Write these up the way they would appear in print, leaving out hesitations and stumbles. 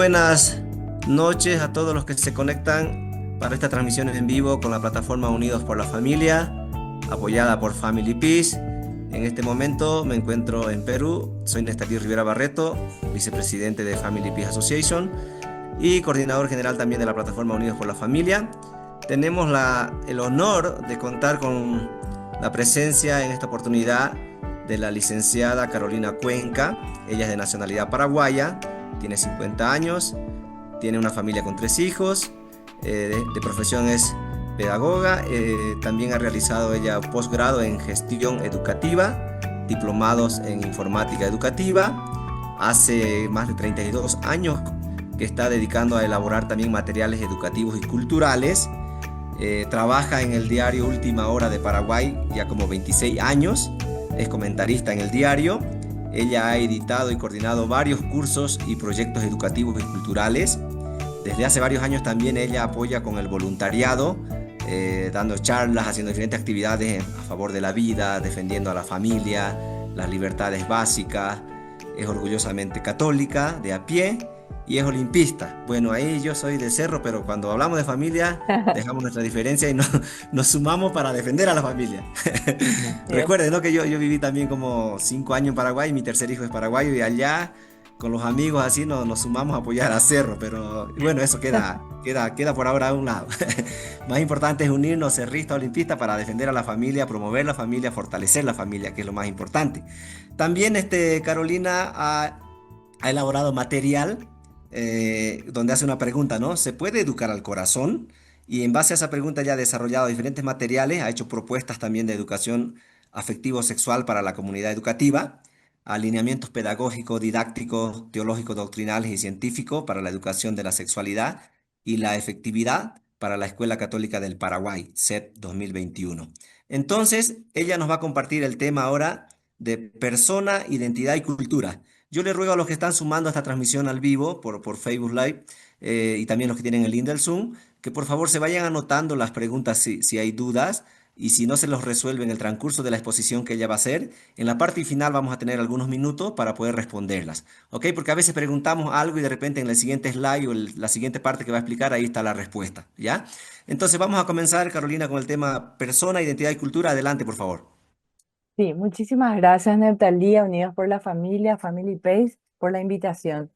buenas noches a todos los que se conectan para esta transmisión en vivo con la plataforma Unidos por la Familia, apoyada por Family Peace. En este momento me encuentro en Perú, soy Nestalí Rivera Barreto, vicepresidente de Family Peace Association y coordinador general también de la plataforma Unidos por la Familia. Tenemos el honor de contar con la presencia en esta oportunidad de la licenciada Carolina Cuenca. Ella es de nacionalidad paraguaya, tiene 50 años, tiene una familia con 3 hijos, de profesión es pedagoga, también ha realizado ella posgrado en gestión educativa, diplomados en informática educativa. Hace más de 32 años que está dedicando a elaborar también materiales educativos y culturales. Trabaja en el diario Última Hora de Paraguay ya como 26 años, es comentarista en el diario. Ella ha editado y coordinado varios cursos y proyectos educativos y culturales. Desde hace varios años también ella apoya con el voluntariado, dando charlas, haciendo diferentes actividades a favor de la vida, defendiendo a la familia, las libertades básicas. Es orgullosamente católica, de a pie, y es olimpista. Bueno, ahí yo soy de Cerro, pero cuando hablamos de familia, dejamos nuestra diferencia y nos sumamos para defender a la familia. Así es. Recuerden, ¿no? Que yo viví también como 5 años en Paraguay, mi tercer hijo es paraguayo y allá con los amigos así nos sumamos a apoyar a Cerro, pero bueno, eso queda por ahora a un lado. Más importante es unirnos cerrista, olimpista para defender a la familia, promover la familia, fortalecer la familia, que es lo más importante. También Carolina ha elaborado material donde hace una pregunta, ¿no? ¿Se puede educar al corazón? Y en base a esa pregunta ya ha desarrollado diferentes materiales, ha hecho propuestas también de educación afectivo-sexual para la comunidad educativa, alineamientos pedagógicos, didácticos, teológicos, doctrinales y científicos para la educación de la sexualidad y la efectividad para la Escuela Católica del Paraguay, SEP 2021. Entonces, ella nos va a compartir el tema ahora de persona, identidad y cultura. Yo le ruego a los que están sumando a esta transmisión al vivo por Facebook Live, y también los que tienen el link del Zoom, que por favor se vayan anotando las preguntas si hay dudas, y si no se los resuelve en el transcurso de la exposición que ella va a hacer, en la parte final vamos a tener algunos minutos para poder responderlas. ¿Ok? Porque a veces preguntamos algo y de repente en el siguiente slide o la siguiente parte que va a explicar, ahí está la respuesta. ¿Ya? Entonces vamos a comenzar, Carolina, con el tema persona, identidad y cultura. Adelante, por favor. Sí, muchísimas gracias, Neptalía, Unidos por la Familia, Family Pace, por la invitación.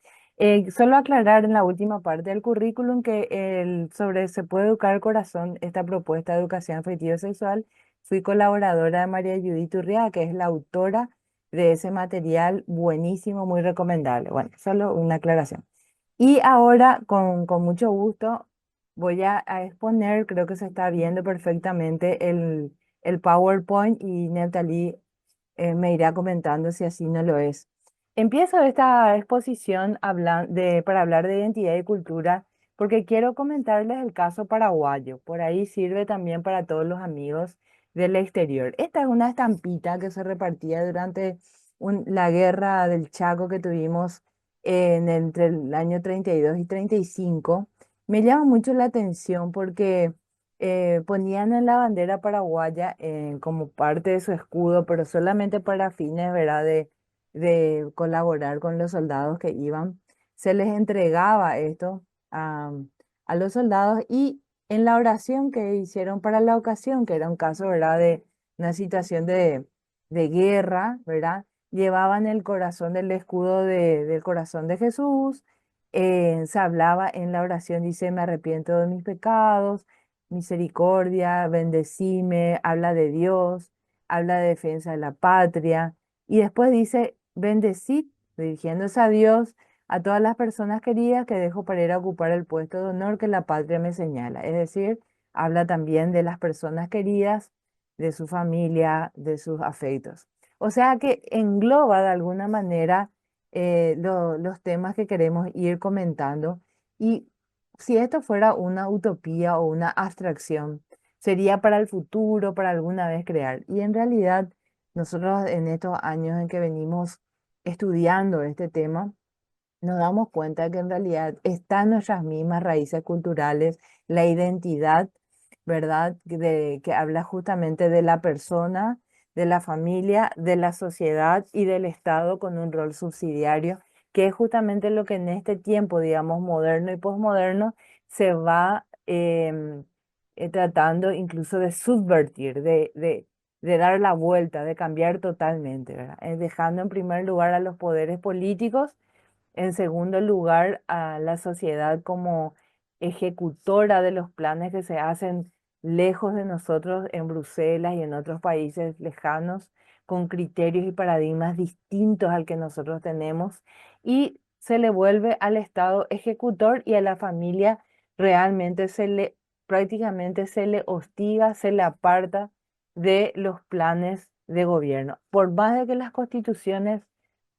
Solo aclarar en la última parte del currículum que sobre Se puede educar el corazón, esta propuesta de educación afectiva sexual, fui colaboradora de María Judith Urrea, que es la autora de ese material buenísimo, muy recomendable. Bueno, solo una aclaración. Y ahora, con mucho gusto, voy a exponer, creo que se está viendo perfectamente el PowerPoint y Natalie me irá comentando si así no lo es. Empiezo esta exposición para hablar de identidad y cultura porque quiero comentarles el caso paraguayo. Por ahí sirve también para todos los amigos del exterior. Esta es una estampita que se repartía durante la guerra del Chaco que tuvimos entre el año 32 y 35. Me llama mucho la atención porque ponían en la bandera paraguaya como parte de su escudo, pero solamente para fines, ¿verdad? De colaborar con los soldados que iban. Se les entregaba esto a, a los soldados y en la oración que hicieron para la ocasión, que era un caso, ¿verdad? De una situación de guerra, ¿verdad? Llevaban el corazón del escudo del corazón de Jesús. Se hablaba en la oración, dice, me arrepiento de mis pecados, misericordia, bendecime, habla de Dios, habla de defensa de la patria, y después dice, bendecid, dirigiéndose a Dios, a todas las personas queridas que dejo para ir a ocupar el puesto de honor que la patria me señala. Es decir, habla también de las personas queridas, de su familia, de sus afectos. O sea que engloba de alguna manera los temas que queremos ir comentando. Y si esto fuera una utopía o una abstracción, sería para el futuro, para alguna vez crear. Y en realidad, nosotros en estos años en que venimos estudiando este tema, nos damos cuenta que en realidad están nuestras mismas raíces culturales, la identidad, ¿verdad? Que habla justamente de la persona, de la familia, de la sociedad y del Estado con un rol subsidiario que es justamente lo que en este tiempo, digamos, moderno y posmoderno, se va tratando incluso de subvertir, de dar la vuelta, de cambiar totalmente, ¿verdad? Dejando en primer lugar a los poderes políticos, en segundo lugar, a la sociedad como ejecutora de los planes que se hacen lejos de nosotros en Bruselas y en otros países lejanos, con criterios y paradigmas distintos al que nosotros tenemos, y se le vuelve al Estado ejecutor y a la familia realmente prácticamente se le hostiga, se le aparta de los planes de gobierno. Por más de que las constituciones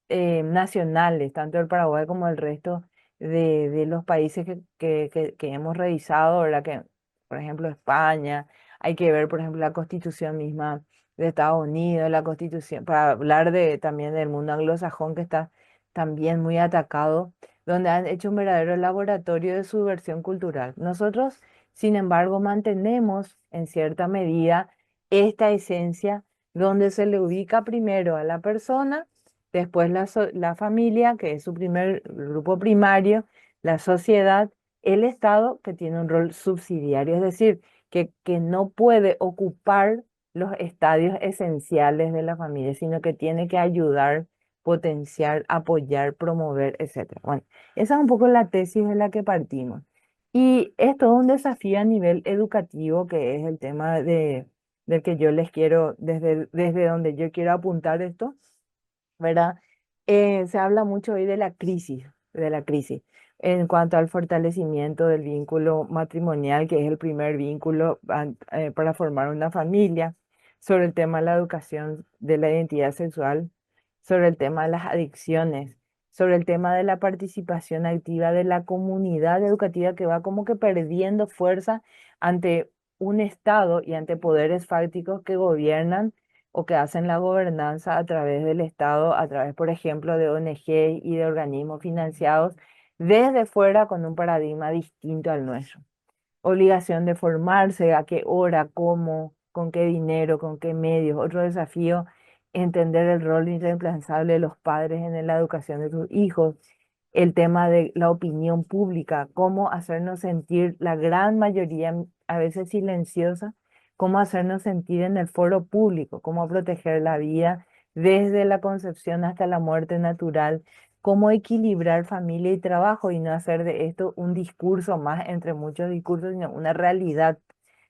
nacionales, tanto el Paraguay como el resto de los países que hemos revisado, ¿verdad? Que, por ejemplo, España, hay que ver, por ejemplo, la constitución misma de Estados Unidos, la constitución, para hablar también del mundo anglosajón que está también muy atacado, donde han hecho un verdadero laboratorio de subversión cultural. Nosotros, sin embargo, mantenemos en cierta medida esta esencia donde se le ubica primero a la persona, después la familia, que es su primer grupo primario, la sociedad, el Estado, que tiene un rol subsidiario, es decir, que no puede ocupar los estadios esenciales de la familia, sino que tiene que ayudar, potenciar, apoyar, promover, etcétera. Bueno, esa es un poco la tesis de la que partimos. Y es todo un desafío a nivel educativo, que es el tema del que yo les quiero, desde donde yo quiero apuntar esto, ¿verdad? Se habla mucho hoy de la crisis, en cuanto al fortalecimiento del vínculo matrimonial, que es el primer vínculo para formar una familia, sobre el tema de la educación de la identidad sexual, sobre el tema de las adicciones, sobre el tema de la participación activa de la comunidad educativa que va como que perdiendo fuerza ante un Estado y ante poderes fácticos que gobiernan o que hacen la gobernanza a través del Estado, a través, por ejemplo, de ONG y de organismos financiados desde fuera con un paradigma distinto al nuestro. Obligación de formarse, a qué hora, cómo, con qué dinero, con qué medios. Otro desafío, entender el rol irreemplazable de los padres en la educación de sus hijos. El tema de la opinión pública, cómo hacernos sentir la gran mayoría, a veces silenciosa, cómo hacernos sentir en el foro público, cómo proteger la vida desde la concepción hasta la muerte natural, cómo equilibrar familia y trabajo y no hacer de esto un discurso más entre muchos discursos, sino una realidad,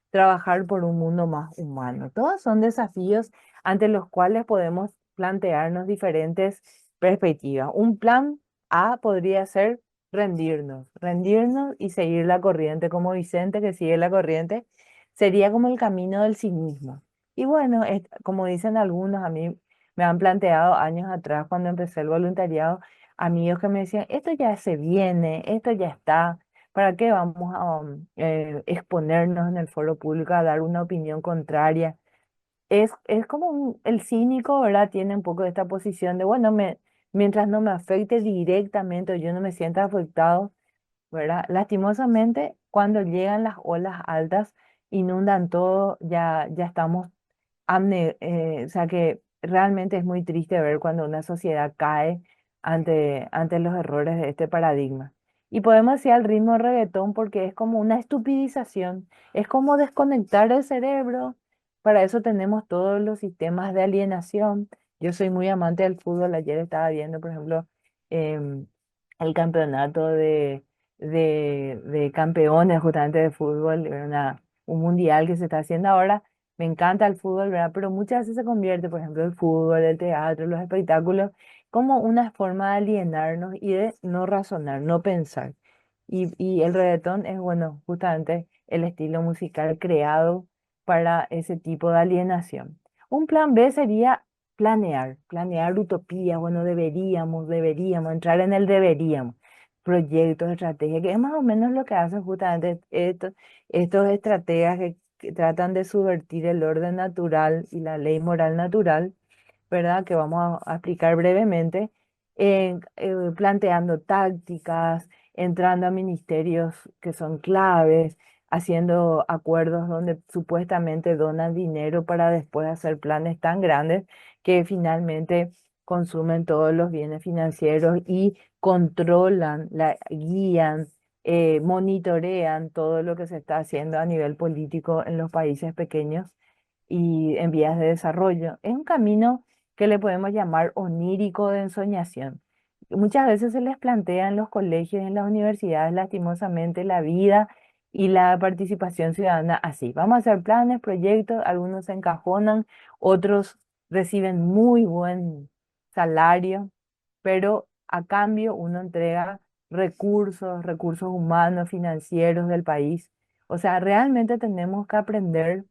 trabajar por un mundo más humano. Todos son desafíos ante los cuales podemos plantearnos diferentes perspectivas. Un plan A podría ser rendirnos y seguir la corriente, como Vicente que sigue la corriente, sería como el camino del cinismo. Y bueno, como dicen algunos, a mí me han planteado años atrás cuando empecé el voluntariado, amigos que me decían, esto ya se viene, esto ya está, ¿para qué vamos a exponernos en el foro público a dar una opinión contraria? Es como el cínico, ¿verdad? Tiene un poco de esta posición de, bueno, mientras no me afecte directamente o yo no me sienta afectado, ¿verdad? Lastimosamente, cuando llegan las olas altas, inundan todo, ya estamos o sea que realmente es muy triste ver cuando una sociedad cae ante los errores de este paradigma. Y podemos decir al ritmo reggaetón porque es como una estupidización, es como desconectar el cerebro. Para eso tenemos todos los sistemas de alienación. Yo soy muy amante del fútbol. Ayer estaba viendo, por ejemplo, em, el campeonato de campeones justamente de fútbol, un mundial que se está haciendo ahora. Me encanta el fútbol, ¿verdad? Pero muchas veces se convierte, por ejemplo, el fútbol, el teatro, los espectáculos, como una forma de alienarnos y de no razonar, no pensar. Y el reggaetón es, bueno, justamente el estilo musical creado para ese tipo de alienación. Un plan B sería planear utopías, bueno, deberíamos entrar en el deberíamos, proyectos, estrategias, que es más o menos lo que hacen justamente estos estrategas que tratan de subvertir el orden natural y la ley moral natural, ¿verdad? Que vamos a explicar brevemente, planteando tácticas, entrando a ministerios que son claves, haciendo acuerdos donde supuestamente donan dinero para después hacer planes tan grandes que finalmente consumen todos los bienes financieros y controlan, guían, monitorean todo lo que se está haciendo a nivel político en los países pequeños y en vías de desarrollo. Es un camino que le podemos llamar onírico de ensoñación. Muchas veces se les plantea en los colegios y en las universidades, lastimosamente, la vida y la participación ciudadana así. Vamos a hacer planes, proyectos, algunos se encajonan, otros reciben muy buen salario, pero a cambio uno entrega recursos, recursos humanos, financieros del país. O sea, realmente tenemos que aprender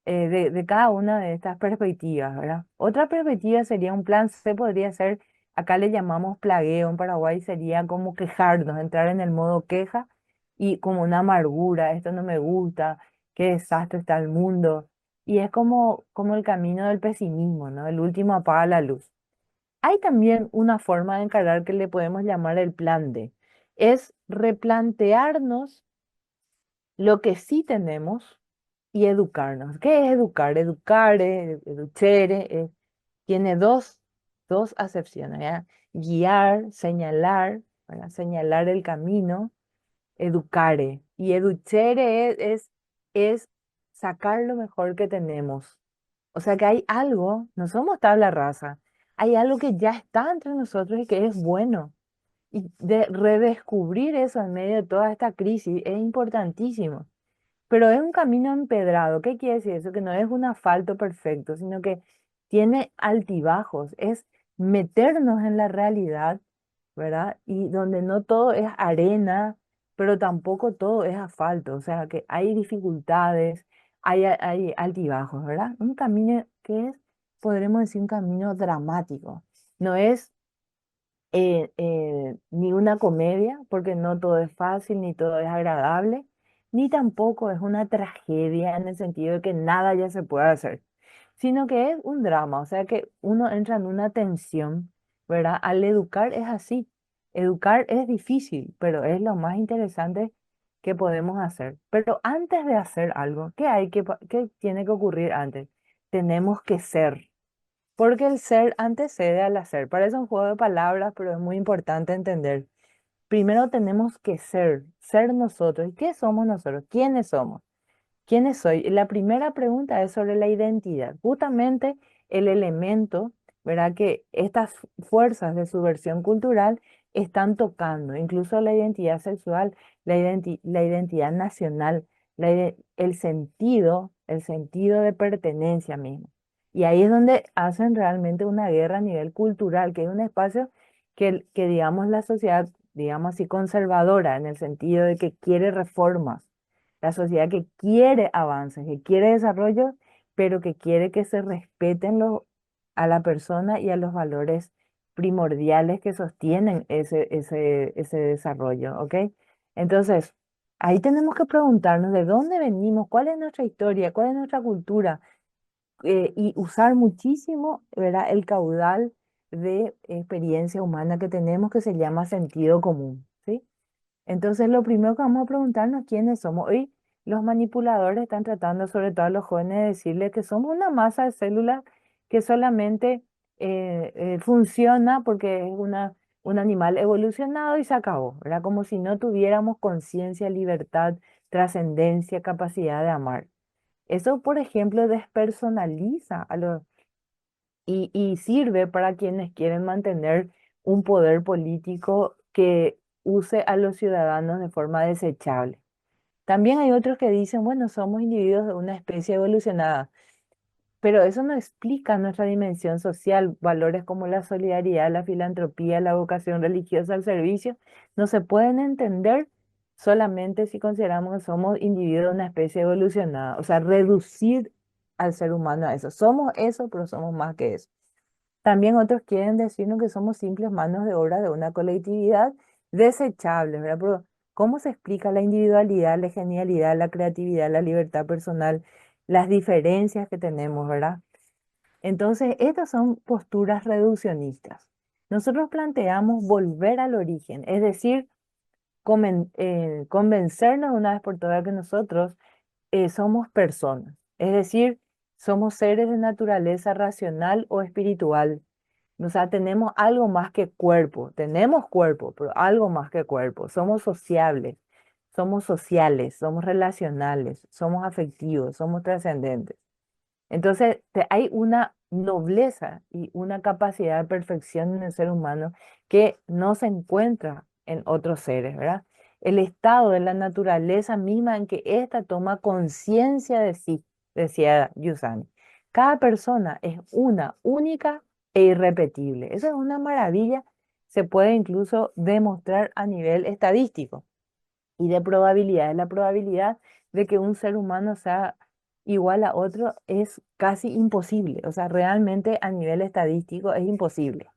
de cada una de estas perspectivas, ¿verdad? Otra perspectiva sería un plan C, podría ser, acá le llamamos plagueo, en Paraguay sería como quejarnos, entrar en el modo queja y como una amargura, esto no me gusta, qué desastre está el mundo. Y es como el camino del pesimismo, ¿no? El último apaga la luz. Hay también una forma de encarar que le podemos llamar el plan D. Es replantearnos lo que sí tenemos y educarnos. ¿Qué es educar? Educare, educere, tiene dos acepciones, ¿ya? Guiar, señalar, ¿verdad? Señalar el camino, educare. Y educere es sacar lo mejor que tenemos. O sea que hay algo, no somos tabla rasa, hay algo que ya está entre nosotros y que es bueno. Y de redescubrir eso en medio de toda esta crisis es importantísimo. Pero es un camino empedrado. ¿Qué quiere decir eso? Que no es un asfalto perfecto, sino que tiene altibajos. Es meternos en la realidad, ¿verdad? Y donde no todo es arena, pero tampoco todo es asfalto. O sea, que hay dificultades, hay altibajos, ¿verdad? Un camino que es, podremos decir, un camino dramático. No es ni una comedia, porque no todo es fácil, ni todo es agradable, ni tampoco es una tragedia en el sentido de que nada ya se puede hacer, sino que es un drama, o sea que uno entra en una tensión, ¿verdad? Al educar es así, educar es difícil, pero es lo más interesante que podemos hacer. Pero antes de hacer algo, ¿qué tiene que ocurrir antes? Tenemos que ser. Porque el ser antecede al hacer. Parece un juego de palabras, pero es muy importante entender. Primero tenemos que ser nosotros. ¿Y qué somos nosotros? ¿Quiénes somos? ¿Quiénes soy? La primera pregunta es sobre la identidad. Justamente el elemento, ¿verdad? Que estas fuerzas de subversión cultural están tocando, incluso la identidad sexual, la identidad nacional, el sentido de pertenencia mismo. Y ahí es donde hacen realmente una guerra a nivel cultural, que es un espacio que digamos, la sociedad, digamos así, conservadora, en el sentido de que quiere reformas, la sociedad que quiere avances, que quiere desarrollo, pero que quiere que se respeten a la persona y a los valores primordiales que sostienen ese desarrollo, ¿ok? Entonces, ahí tenemos que preguntarnos de dónde venimos, cuál es nuestra historia, cuál es nuestra cultura, y usar muchísimo, ¿verdad? El caudal de experiencia humana que tenemos que se llama sentido común, ¿sí? Entonces, lo primero que vamos a preguntarnos es quiénes somos. Hoy los manipuladores están tratando, sobre todo a los jóvenes, de decirles que somos una masa de células que solamente funciona porque es un animal evolucionado y se acabó, ¿verdad? Como si no tuviéramos conciencia, libertad, trascendencia, capacidad de amar. Eso, por ejemplo, despersonaliza y sirve para quienes quieren mantener un poder político que use a los ciudadanos de forma desechable. También hay otros que dicen, bueno, somos individuos de una especie evolucionada, pero eso no explica nuestra dimensión social. Valores como la solidaridad, la filantropía, la vocación religiosa al servicio, no se pueden entender solamente si consideramos que somos individuos de una especie evolucionada. O sea, reducir al ser humano a eso. Somos eso, pero somos más que eso. También otros quieren decirnos que somos simples manos de obra de una colectividad desechable, ¿verdad? Pero ¿cómo se explica la individualidad, la genialidad, la creatividad, la libertad personal, las diferencias que tenemos, ¿verdad? Entonces, estas son posturas reduccionistas. Nosotros planteamos volver al origen, es decir, convencernos de una vez por todas que nosotros somos personas, es decir, somos seres de naturaleza racional o espiritual O sea, tenemos algo más que cuerpo, tenemos cuerpo, pero algo más que cuerpo. Somos sociales, somos relacionales, somos afectivos, somos trascendentes. Entonces, hay una nobleza y una capacidad de perfección en el ser humano que no se encuentra en otros seres, ¿verdad? El estado de la naturaleza misma en que ésta toma conciencia de sí, decía Yusani. Cada persona es una, única e irrepetible. Eso es una maravilla, se puede incluso demostrar a nivel estadístico y de probabilidades. La probabilidad de que un ser humano sea igual a otro es casi imposible. O sea, realmente a nivel estadístico es imposible.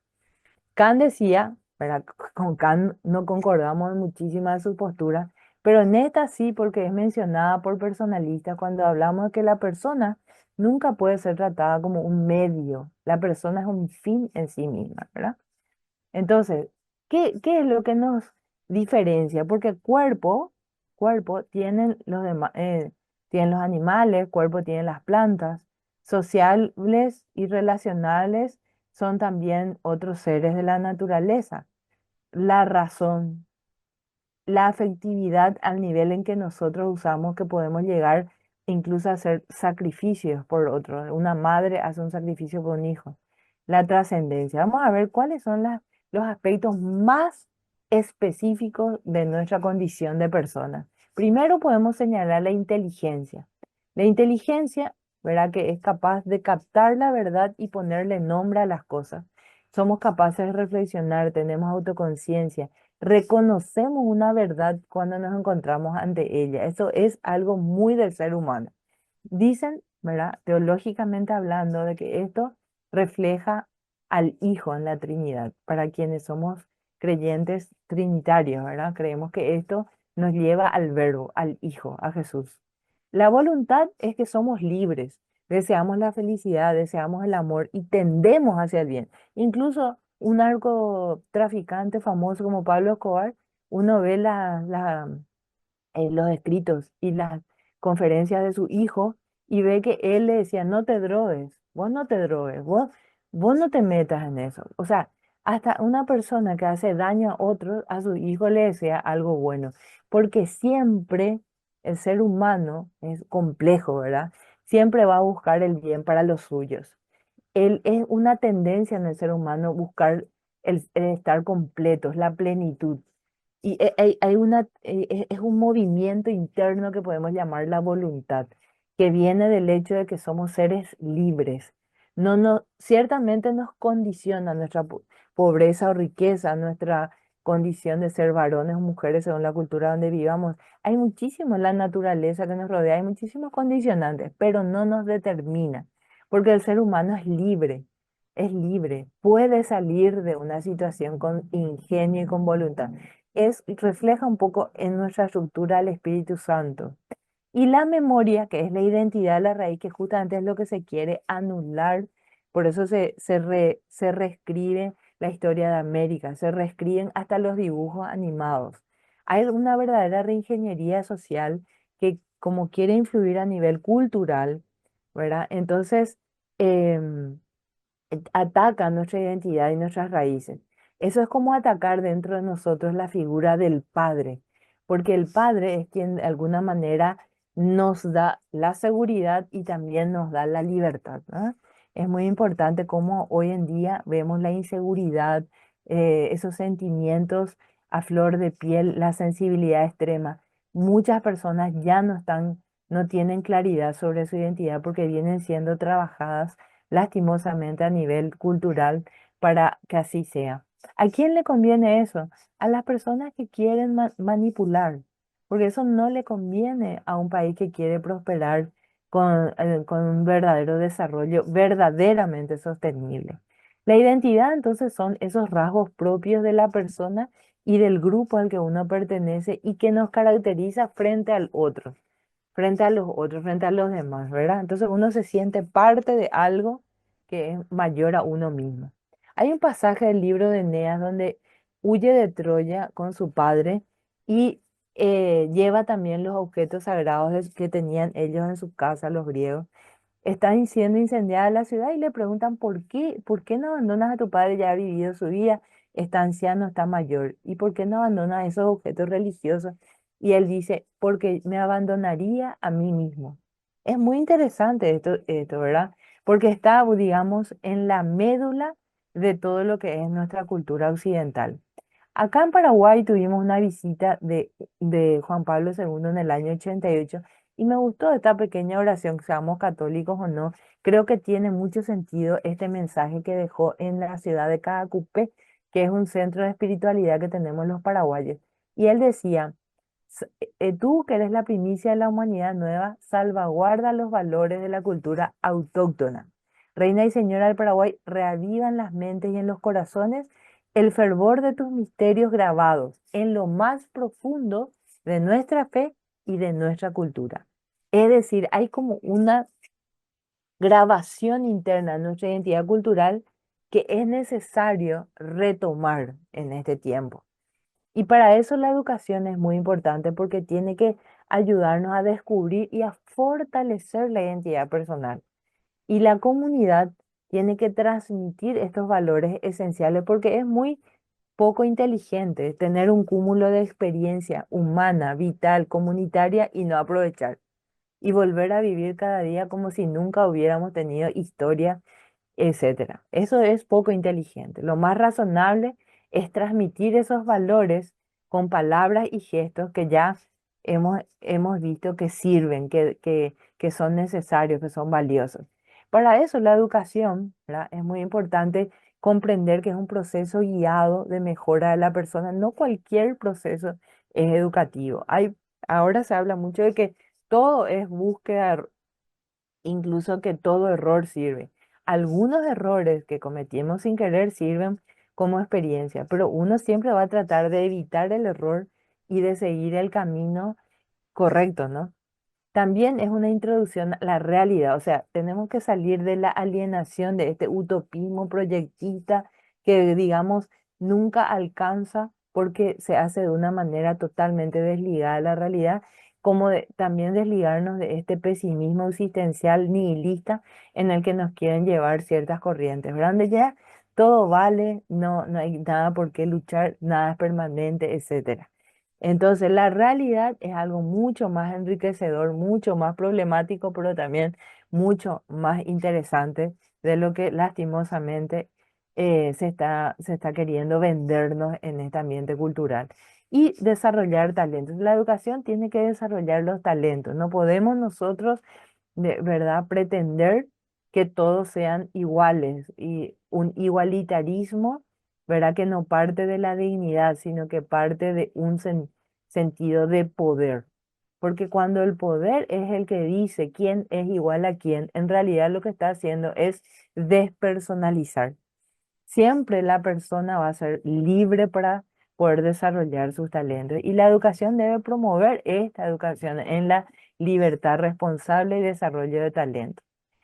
Kant decía, ¿verdad? Con Kant no concordamos en muchísimas de sus posturas, pero en esta sí, porque es mencionada por personalistas cuando hablamos de que la persona nunca puede ser tratada como un medio. La persona es un fin en sí misma, ¿verdad? Entonces, ¿qué es lo que nos diferencia? Porque cuerpo tienen tienen los animales, cuerpo tienen las plantas, sociales y relacionales son también otros seres de la naturaleza. La razón, la afectividad al nivel en que nosotros usamos que podemos llegar incluso a hacer sacrificios por otro. Una madre hace un sacrificio por un hijo. La trascendencia. Vamos a ver cuáles son los aspectos más específicos de nuestra condición de persona. Primero podemos señalar la inteligencia. La inteligencia, ¿verdad? Que es capaz de captar la verdad y ponerle nombre a las cosas. Somos capaces de reflexionar, tenemos autoconciencia, reconocemos una verdad cuando nos encontramos ante ella. Eso es algo muy del ser humano. Dicen, ¿verdad? Teológicamente hablando, de que esto refleja al Hijo en la Trinidad. Para quienes somos creyentes trinitarios, ¿verdad? Creemos que esto nos lleva al Verbo, al Hijo, a Jesús. La voluntad es que somos libres, deseamos la felicidad, deseamos el amor y tendemos hacia el bien. Incluso un narcotraficante famoso como Pablo Escobar, uno ve los escritos y las conferencias de su hijo y ve que él le decía, no te drogues, vos no te drogues, vos no te metas en eso. O sea, hasta una persona que hace daño a otro, a su hijo le desea algo bueno, porque siempre el ser humano es complejo, ¿verdad? Siempre va a buscar el bien para los suyos. Él es una tendencia en el ser humano buscar el estar completos, la plenitud. Y es un movimiento interno que podemos llamar la voluntad, que viene del hecho de que somos seres libres. Ciertamente nos condiciona nuestra pobreza o riqueza, nuestra condición de ser varones o mujeres según la cultura donde vivamos. Hay muchísimo en la naturaleza que nos rodea, hay muchísimos condicionantes, pero no nos determina, porque el ser humano es libre, puede salir de una situación con ingenio y con voluntad refleja un poco en nuestra estructura el Espíritu Santo. Y la memoria, que es la identidad de la raíz, que justamente es lo que se quiere anular, por eso se reescribe la historia de América, se reescriben hasta los dibujos animados. Hay una verdadera reingeniería social que como quiere influir a nivel cultural, ¿verdad? Entonces, em, ataca nuestra identidad y nuestras raíces. Eso es como atacar dentro de nosotros la figura del Padre, porque el Padre es quien de alguna manera nos da la seguridad y también nos da la libertad, ¿no? Es muy importante cómo hoy en día vemos la inseguridad, esos sentimientos a flor de piel, la sensibilidad extrema. Muchas personas ya no tienen claridad sobre su identidad porque vienen siendo trabajadas lastimosamente a nivel cultural para que así sea. ¿A quién le conviene eso? A las personas que quieren manipular, porque eso no le conviene a un país que quiere prosperar con un verdadero desarrollo verdaderamente sostenible. La identidad entonces son esos rasgos propios de la persona y del grupo al que uno pertenece y que nos caracteriza frente al otro, frente a los otros, frente a los demás, ¿verdad? Entonces uno se siente parte de algo que es mayor a uno mismo. Hay un pasaje del libro de Eneas donde huye de Troya con su padre y lleva también los objetos sagrados que tenían ellos en su casa, los griegos. está siendo incendiada la ciudad y le preguntan por qué no abandonas a tu padre, ya ha vivido su vida, está anciano, está mayor, y por qué no abandonas esos objetos religiosos. Y él dice, porque me abandonaría a mí mismo. Es muy interesante esto, ¿verdad? Porque está, digamos, en la médula de todo lo que es nuestra cultura occidental. Acá en Paraguay tuvimos una visita de Juan Pablo II en el año 88 y me gustó esta pequeña oración, seamos católicos o no. Creo que tiene mucho sentido este mensaje que dejó en la ciudad de Caacupé, que es un centro de espiritualidad que tenemos los paraguayos. Y él decía, Tú que eres la primicia de la humanidad nueva, salvaguarda los valores de la cultura autóctona. Reina y Señora del Paraguay, reaviva en las mentes y en los corazones el fervor de tus misterios grabados en lo más profundo de nuestra fe y de nuestra cultura. Es decir, hay como una grabación interna en nuestra identidad cultural que es necesario retomar en este tiempo. Y para eso la educación es muy importante porque tiene que ayudarnos a descubrir y a fortalecer la identidad personal. Y la comunidad tiene que transmitir estos valores esenciales porque es muy poco inteligente tener un cúmulo de experiencia humana, vital, comunitaria y no aprovechar. Y volver a vivir cada día como si nunca hubiéramos tenido historia, etcétera. Eso es poco inteligente. Lo más razonable es transmitir esos valores con palabras y gestos que ya hemos visto que sirven, que son necesarios, que son valiosos. Para eso la educación, ¿verdad? Es muy importante comprender que es un proceso guiado de mejora de la persona. No cualquier proceso es educativo. Ahora se habla mucho de que todo es búsqueda, incluso que todo error sirve. Algunos errores que cometimos sin querer sirven como experiencia, pero uno siempre va a tratar de evitar el error y de seguir el camino correcto, ¿no? También es una introducción a la realidad, o sea, tenemos que salir de la alienación de este utopismo proyectista que, digamos, nunca alcanza porque se hace de una manera totalmente desligada de la realidad, como también desligarnos de este pesimismo existencial nihilista en el que nos quieren llevar ciertas corrientes, ¿verdad? Donde ya todo vale, no hay nada por qué luchar, nada es permanente, etcétera. Entonces, la realidad es algo mucho más enriquecedor, mucho más problemático, pero también mucho más interesante de lo que lastimosamente se está queriendo vendernos en este ambiente cultural. Y desarrollar talentos. La educación tiene que desarrollar los talentos. No podemos nosotros de verdad pretender que todos sean iguales y un igualitarismo, ¿verdad? Que no parte de la dignidad, sino que parte de un sentido de poder. Porque cuando el poder es el que dice quién es igual a quién, en realidad lo que está haciendo es despersonalizar. Siempre la persona va a ser libre para poder desarrollar sus talentos y la educación debe promover esta educación en la libertad responsable y desarrollo de talento.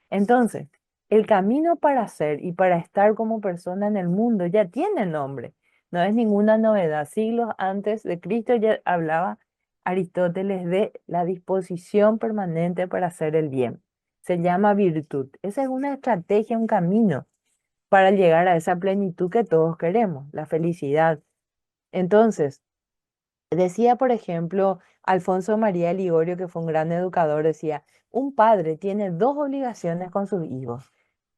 Entonces, el camino para ser y para estar como persona en el mundo ya tiene nombre. No es ninguna novedad. Siglos antes de Cristo ya hablaba Aristóteles de la disposición permanente para hacer el bien. Se llama virtud. Esa es una estrategia, un camino para llegar a esa plenitud que todos queremos, la felicidad. Entonces, decía, por ejemplo, Alfonso María Ligorio, que fue un gran educador, decía, un padre tiene dos obligaciones con sus hijos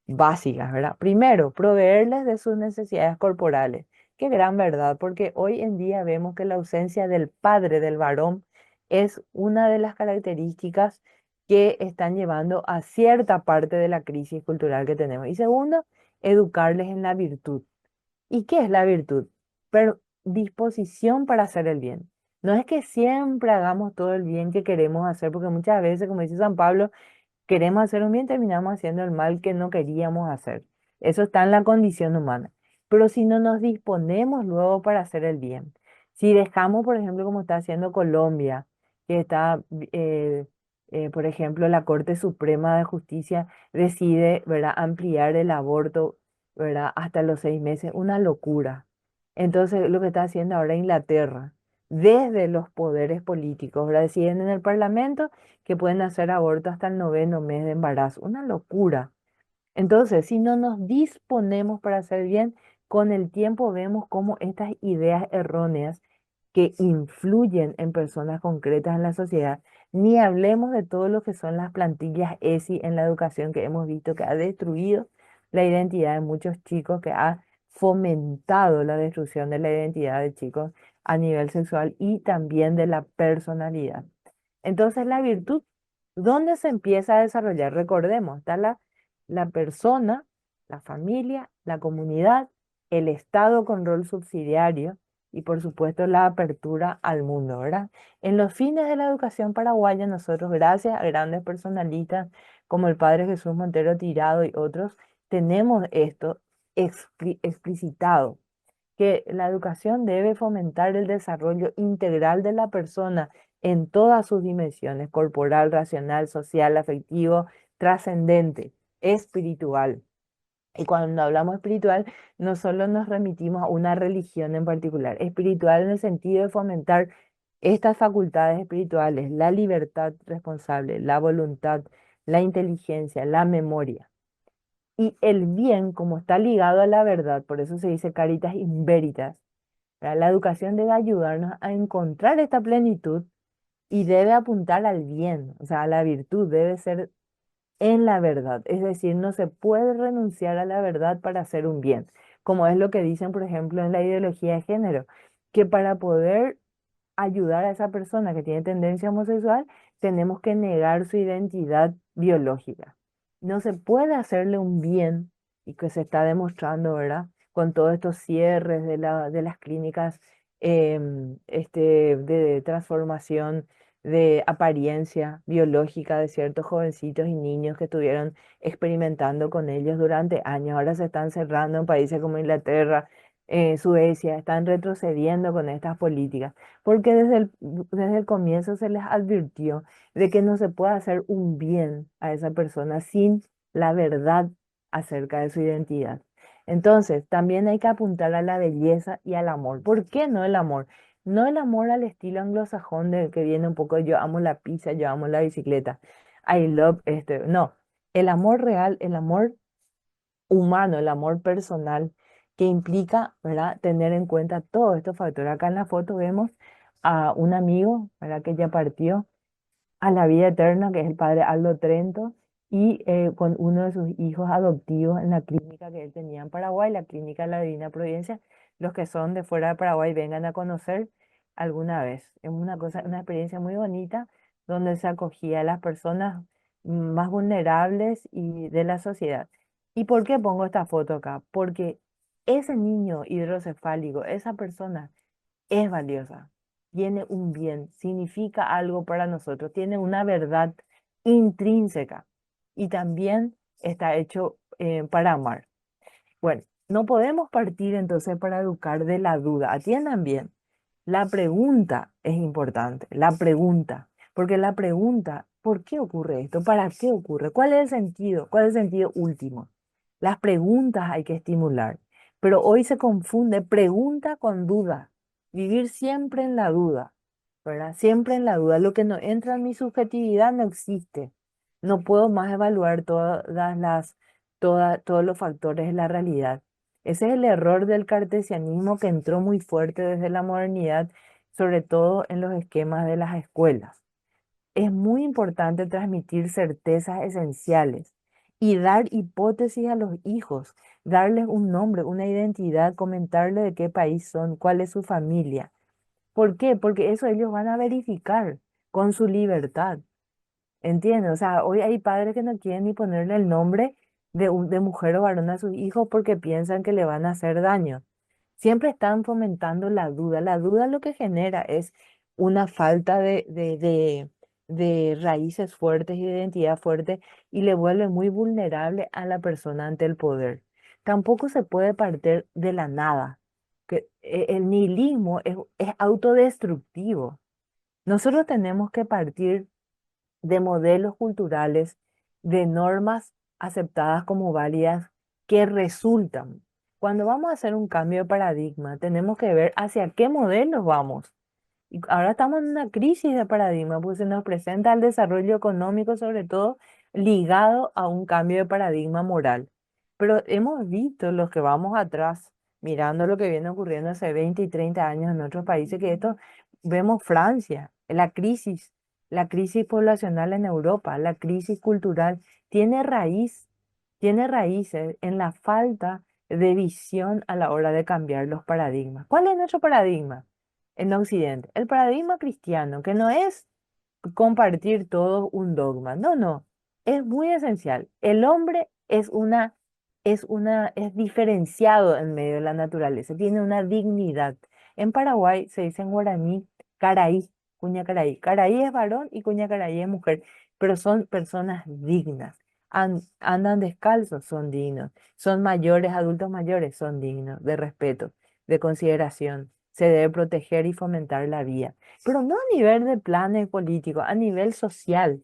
básicas, ¿verdad? Primero, proveerles de sus necesidades corporales. Qué gran verdad, porque hoy en día vemos que la ausencia del padre, del varón, es una de las características que están llevando a cierta parte de la crisis cultural que tenemos. Y segundo, educarles en la virtud. ¿Y qué es la virtud? Pero disposición para hacer el bien. No es que siempre hagamos todo el bien que queremos hacer, porque muchas veces, como dice San Pablo, queremos hacer un bien, terminamos haciendo el mal que no queríamos hacer. Eso está en la condición humana. Pero si no nos disponemos luego para hacer el bien, si dejamos, por ejemplo, como está haciendo Colombia, que está, por ejemplo, la Corte Suprema de Justicia decide, ¿verdad?, ampliar el aborto, ¿verdad?, hasta los 6 meses, una locura. Entonces, lo que está haciendo ahora Inglaterra, desde los poderes políticos, ¿verdad? Deciden en el Parlamento que pueden hacer aborto hasta el noveno mes de embarazo. Una locura. Entonces, si no nos disponemos para hacer bien, con el tiempo vemos cómo estas ideas erróneas que influyen en personas concretas en la sociedad, ni hablemos de todo lo que son las plantillas ESI en la educación que hemos visto que ha destruido la identidad de muchos chicos, que ha fomentado la destrucción de la identidad de chicos a nivel sexual y también de la personalidad. Entonces, la virtud, ¿dónde se empieza a desarrollar? Recordemos, está la persona, la familia, la comunidad, el Estado con rol subsidiario y por supuesto la apertura al mundo, ¿verdad? En los fines de la educación paraguaya, nosotros, gracias a grandes personalistas como el padre Jesús Montero Tirado y otros, tenemos esto explicitado, que la educación debe fomentar el desarrollo integral de la persona en todas sus dimensiones: corporal, racional, social, afectivo, trascendente, espiritual. Y cuando hablamos espiritual, no solo nos remitimos a una religión en particular, espiritual en el sentido de fomentar estas facultades espirituales: la libertad responsable, la voluntad, la inteligencia, la memoria. Y el bien, como está ligado a la verdad, por eso se dice caritas in veritas, ¿verdad? La educación debe ayudarnos a encontrar esta plenitud y debe apuntar al bien, o sea, a la virtud, debe ser en la verdad. Es decir, no se puede renunciar a la verdad para hacer un bien, como es lo que dicen, por ejemplo, en la ideología de género, que para poder ayudar a esa persona que tiene tendencia homosexual, tenemos que negar su identidad biológica. No se puede hacerle un bien, y que se está demostrando, ¿verdad? Con todos estos cierres de las clínicas de transformación de apariencia biológica de ciertos jovencitos y niños que estuvieron experimentando con ellos durante años. Ahora se están cerrando en países como Inglaterra, Suecia, están retrocediendo con estas políticas porque desde el comienzo se les advirtió de que no se puede hacer un bien a esa persona sin la verdad acerca de su identidad. Entonces, también hay que apuntar a la belleza y al amor. ¿Por qué no el amor? No el amor al estilo anglosajón del que viene un poco: yo amo la pizza, yo amo la bicicleta, I love este. No, el amor real, el amor humano, el amor personal, que implica, ¿verdad?, tener en cuenta todos estos factores. Acá en la foto vemos a un amigo, ¿verdad?, que ya partió a la vida eterna, que es el padre Aldo Trento, y con uno de sus hijos adoptivos en la clínica que él tenía en Paraguay, la clínica de la Divina Providencia. Los que son de fuera de Paraguay vengan a conocer alguna vez. Es una cosa, una experiencia muy bonita, donde se acogía a las personas más vulnerables y de la sociedad. ¿Y por qué pongo esta foto acá? Porque ese niño hidrocefálico, esa persona, es valiosa, tiene un bien, significa algo para nosotros, tiene una verdad intrínseca y también está hecho para amar. Bueno, no podemos partir entonces para educar de la duda. Atiendan bien, la pregunta es importante, la pregunta, porque la pregunta: ¿por qué ocurre esto? ¿Para qué ocurre? ¿Cuál es el sentido? ¿Cuál es el sentido último? Las preguntas hay que estimular, pero hoy se confunde pregunta con duda. Vivir siempre en la duda, ¿verdad? Siempre en la duda. Lo que no entra en mi subjetividad no existe. No puedo más evaluar todos los factores de la realidad. Ese es el error del cartesianismo que entró muy fuerte desde la modernidad, sobre todo en los esquemas de las escuelas. Es muy importante transmitir certezas esenciales y dar hipótesis a los hijos, darles un nombre, una identidad, comentarles de qué país son, cuál es su familia. ¿Por qué? Porque eso ellos van a verificar con su libertad. ¿Entiendes? O sea, hoy hay padres que no quieren ni ponerle el nombre de mujer o varón a sus hijos porque piensan que le van a hacer daño. Siempre están fomentando la duda. La duda lo que genera es una falta de raíces fuertes y de identidad fuerte, y le vuelve muy vulnerable a la persona ante el poder. Tampoco se puede partir de la nada, que el nihilismo es autodestructivo. Nosotros tenemos que partir de modelos culturales, de normas aceptadas como válidas que resultan. Cuando vamos a hacer un cambio de paradigma, tenemos que ver hacia qué modelos vamos Y ahora estamos en una crisis de paradigma, porque se nos presenta el desarrollo económico, sobre todo ligado a un cambio de paradigma moral. Pero hemos visto los que vamos atrás, mirando lo que viene ocurriendo hace 20 y 30 años en otros países, que esto vemos Francia, la crisis poblacional en Europa, la crisis cultural, tiene tiene raíces en la falta de visión a la hora de cambiar los paradigmas. ¿Cuál es nuestro paradigma en Occidente? El paradigma cristiano, que no es compartir todo un dogma. No, no, es muy esencial. El hombre es diferenciado en medio de la naturaleza, tiene una dignidad. En Paraguay se dice en guaraní caraí, cuña caraí. Caraí es varón y cuña caraí es mujer, pero son personas dignas. Andan descalzos, son dignos. Son mayores, adultos mayores, son dignos de respeto, de consideración. Se debe proteger y fomentar la vida, pero no a nivel de planes políticos, a nivel social.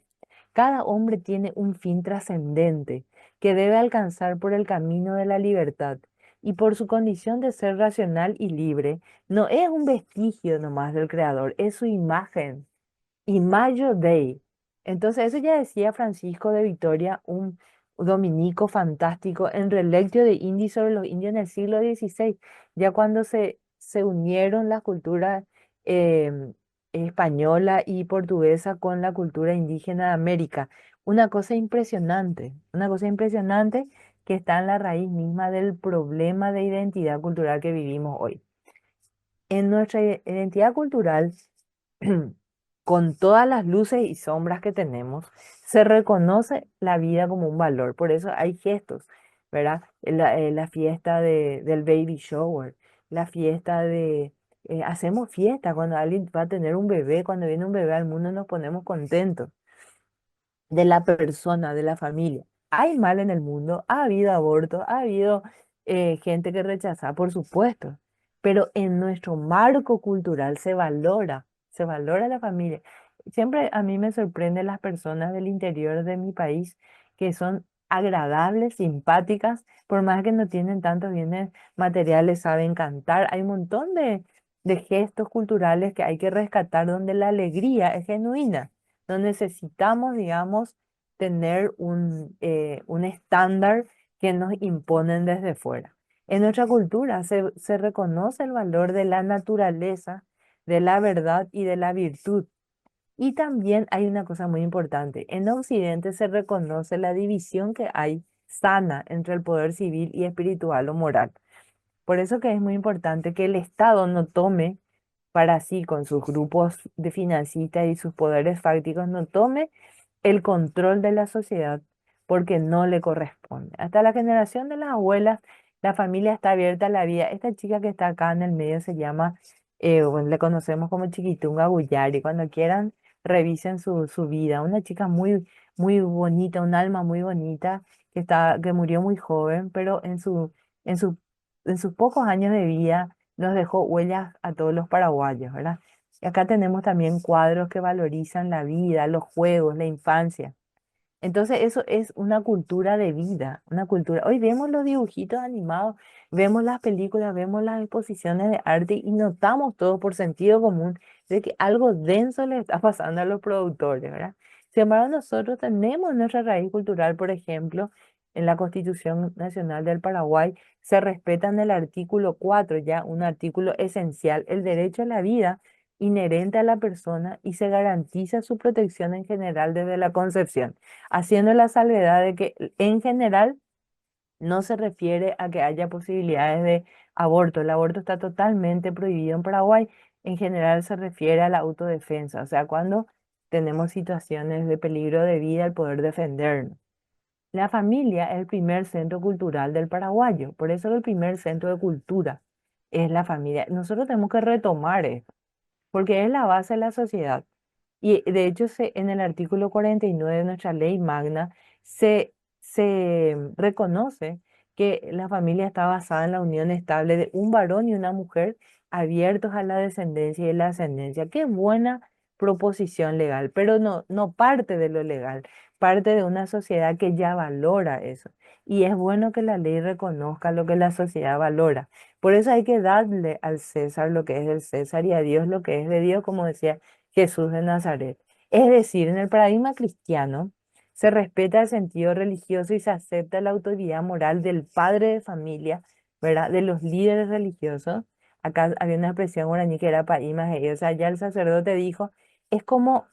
Cada hombre tiene un fin trascendente que debe alcanzar por el camino de la libertad y por su condición de ser racional y libre. No es un vestigio nomás del Creador, es su imagen. Imago Dei. Entonces, eso ya decía Francisco de Vitoria, un dominico fantástico, en Relectio de Indi sobre los indios en el siglo XVI, ya cuando se unieron las culturas em, española y portuguesa con la cultura indígena de América. Una cosa impresionante que está en la raíz misma del problema de identidad cultural que vivimos hoy. En nuestra identidad cultural, con todas las luces y sombras que tenemos, se reconoce la vida como un valor. Por eso hay gestos, ¿verdad? La fiesta del baby shower, la fiesta hacemos fiesta cuando alguien va a tener un bebé, cuando viene un bebé al mundo nos ponemos contentos de la persona, de la familia. Hay mal en el mundo, ha habido aborto, ha habido gente que rechaza, por supuesto, pero en nuestro marco cultural se valora la familia. Siempre a mí me sorprenden las personas del interior de mi país que son agradables, simpáticas, por más que no tienen tantos bienes materiales, saben cantar. Hay un montón de gestos culturales que hay que rescatar donde la alegría es genuina. No necesitamos, digamos, tener un estándar que nos imponen desde fuera. En nuestra cultura se reconoce el valor de la naturaleza, de la verdad y de la virtud. Y también hay una cosa muy importante. En Occidente se reconoce la división que hay sana entre el poder civil y espiritual o moral. Por eso que es muy importante que el Estado no tome para sí, con sus grupos de financistas y sus poderes fácticos, no tome el control de la sociedad porque no le corresponde. Hasta la generación de las abuelas, la familia está abierta a la vida. Esta chica que está acá en el medio se llama, bueno, le conocemos como Chiquitunga Guyari. Cuando quieran, revisen su vida. Una chica muy bonita, un alma muy bonita, que murió muy joven, pero en su, en sus pocos años de vida nos dejó huellas a todos los paraguayos, ¿verdad? Y acá tenemos también cuadros que valorizan la vida, los juegos, la infancia. Entonces eso es una cultura de vida, una cultura. Hoy vemos los dibujitos animados, vemos las películas, vemos las exposiciones de arte y notamos todo por sentido común de que algo denso le está pasando a los productores, ¿verdad? Sin embargo, nosotros tenemos nuestra raíz cultural, por ejemplo, en la Constitución Nacional del Paraguay, se respeta en el artículo 4 ya un artículo esencial, el derecho a la vida inherente a la persona y se garantiza su protección en general desde la concepción, haciendo la salvedad de que en general no se refiere a que haya posibilidades de aborto. El aborto está totalmente prohibido en Paraguay. En general se refiere a la autodefensa, o sea, cuando tenemos situaciones de peligro de vida, el poder defendernos. La familia es el primer centro cultural del paraguayo, por eso el primer centro de cultura es la familia. Nosotros tenemos que retomar esto, porque es la base de la sociedad. Y de hecho, en el artículo 49 de nuestra ley magna se reconoce que la familia está basada en la unión estable de un varón y una mujer abiertos a la descendencia y la ascendencia. Qué buena proposición legal, pero no parte de lo legal, parte de una sociedad que ya valora eso. y es bueno que la ley reconozca lo que la sociedad valora. Por eso hay que darle al César lo que es del César y a Dios lo que es de Dios, como decía Jesús de Nazaret. Es decir, en el paradigma cristiano se respeta el sentido religioso y se acepta la autoridad moral del padre de familia, ¿verdad? De los líderes religiosos. Acá había una expresión guaraní que era paíma, o sea, ya el sacerdote dijo, es como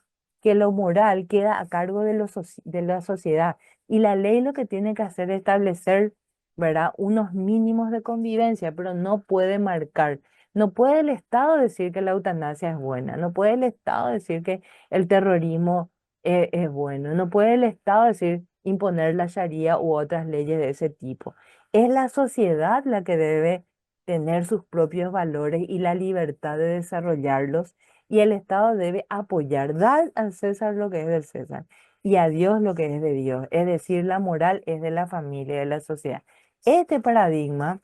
que lo moral queda a cargo de, de la sociedad y la ley lo que tiene que hacer es establecer, ¿verdad? Unos mínimos de convivencia, pero no puede marcar. No puede el Estado decir que la eutanasia es buena, no puede el Estado decir que el terrorismo es bueno, no puede el Estado decir imponer la Sharia u otras leyes de ese tipo. Es la sociedad la que debe tener sus propios valores y la libertad de desarrollarlos y el Estado debe apoyar, dar al César lo que es del César y a Dios lo que es de Dios. Es decir, la moral es de la familia, de la sociedad. Este paradigma,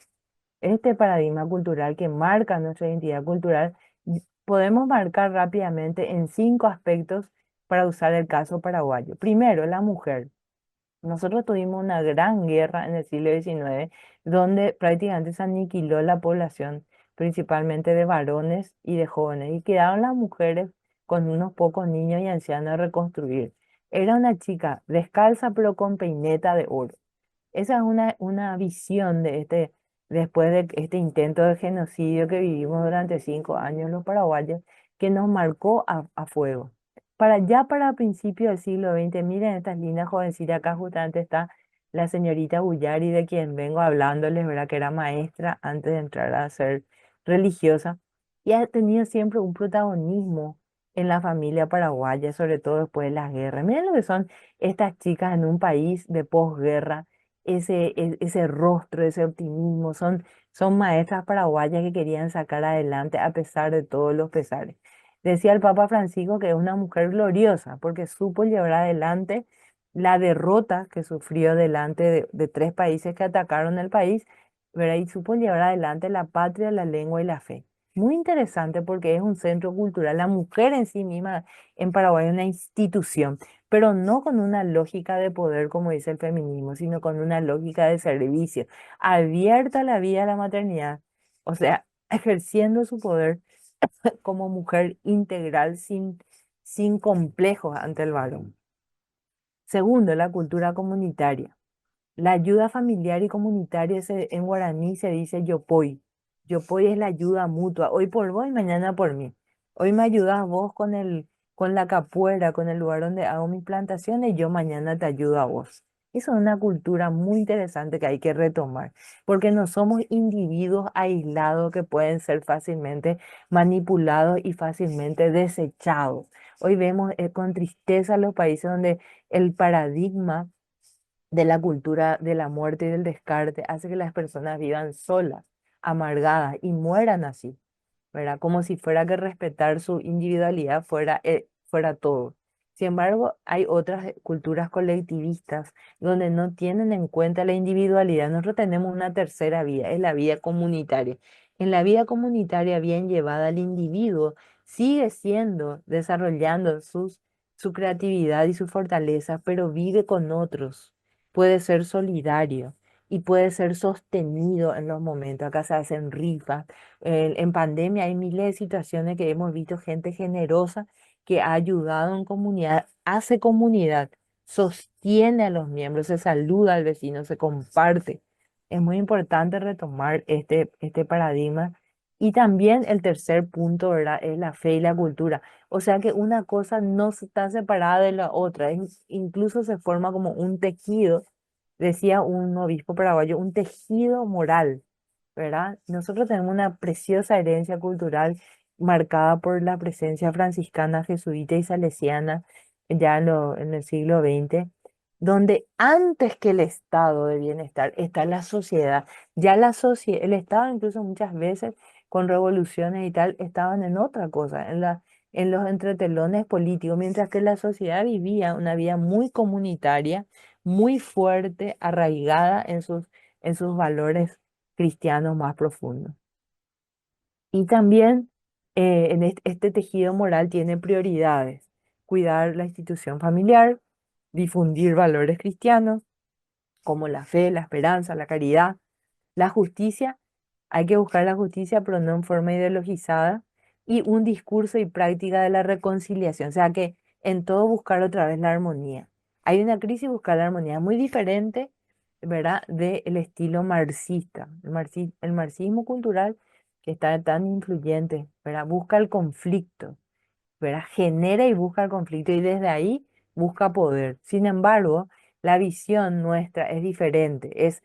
este paradigma cultural que marca nuestra identidad cultural, podemos marcar rápidamente en 5 aspectos para usar el caso paraguayo. Primero, la mujer. Nosotros tuvimos una gran guerra en el siglo XIX donde prácticamente se aniquiló la población, principalmente de varones y de jóvenes, y quedaron las mujeres con unos pocos niños y ancianos a reconstruir. Era una chica descalza pero con peineta de oro. Esa es una visión de después de este intento de genocidio que vivimos durante 5 años los paraguayos, que nos marcó a fuego. Para principios del siglo XX, miren estas lindas jovencitas, acá justamente está la señorita Bullari, de quien vengo hablándoles, ¿verdad? Que era maestra antes de entrar a ser religiosa, y ha tenido siempre un protagonismo en la familia paraguaya, sobre todo después de las guerras. Miren lo que son estas chicas en un país de posguerra, ese rostro, ese optimismo, son maestras paraguayas que querían sacar adelante a pesar de todos los pesares. Decía el Papa Francisco que es una mujer gloriosa porque supo llevar adelante la derrota que sufrió delante de 3 países que atacaron el país, ¿verdad? Y supo llevar adelante la patria, la lengua y la fe. Muy interesante porque es un centro cultural. La mujer en sí misma en Paraguay es una institución, pero no con una lógica de poder, como dice el feminismo, sino con una lógica de servicio, abierta a la vida, a la maternidad, o sea, ejerciendo su poder como mujer integral sin complejos ante el varón. Segundo, la cultura comunitaria. La ayuda familiar y comunitaria en guaraní se dice yopoy. Yopoy es la ayuda mutua, hoy por vos y mañana por mí. Hoy me ayudas vos con la capuera, con el lugar donde hago mis plantaciones y yo mañana te ayudo a vos. Eso es una cultura muy interesante que hay que retomar, porque no somos individuos aislados que pueden ser fácilmente manipulados y fácilmente desechados. Hoy vemos con tristeza los países donde el paradigma de la cultura de la muerte y del descarte hace que las personas vivan solas, amargadas y mueran así, ¿verdad? Como si fuera que respetar su individualidad fuera todo. Sin embargo, hay otras culturas colectivistas donde no tienen en cuenta la individualidad. Nosotros tenemos una tercera vía, es la vía comunitaria. En la vida comunitaria bien llevada, el individuo sigue siendo, desarrollando su creatividad y su fortaleza, pero vive con otros, puede ser solidario y puede ser sostenido en los momentos. Acá se hacen rifas. En pandemia hay miles de situaciones que hemos visto gente generosa que ha ayudado en comunidad, hace comunidad, sostiene a los miembros, se saluda al vecino, se comparte. Es muy importante retomar este paradigma. Y también el tercer punto, ¿verdad? Es la fe y la cultura. O sea que una cosa no está separada de la otra, incluso se forma como un tejido, decía un obispo paraguayo, un tejido moral, ¿verdad? Nosotros tenemos una preciosa herencia cultural marcada por la presencia franciscana, jesuita y salesiana ya en el siglo XX, donde antes que el estado de bienestar está la sociedad. Ya el estado incluso muchas veces con revoluciones y tal estaban en otra cosa, en los entretelones políticos, mientras que la sociedad vivía una vida muy comunitaria, muy fuerte, arraigada en sus valores cristianos más profundos. Y también en este tejido moral tiene prioridades: cuidar la institución familiar, difundir valores cristianos, como la fe, la esperanza, la caridad, la justicia. Hay que buscar la justicia, pero no en forma ideologizada, y un discurso y práctica de la reconciliación. O sea que en todo buscar otra vez la armonía. Hay una crisis, buscar la armonía, muy diferente, ¿verdad?, del estilo marxista. El marxismo cultural, que está tan influyente, ¿verdad?, busca el conflicto, ¿verdad? Genera y busca el conflicto y desde ahí busca poder. Sin embargo, la visión nuestra es diferente, es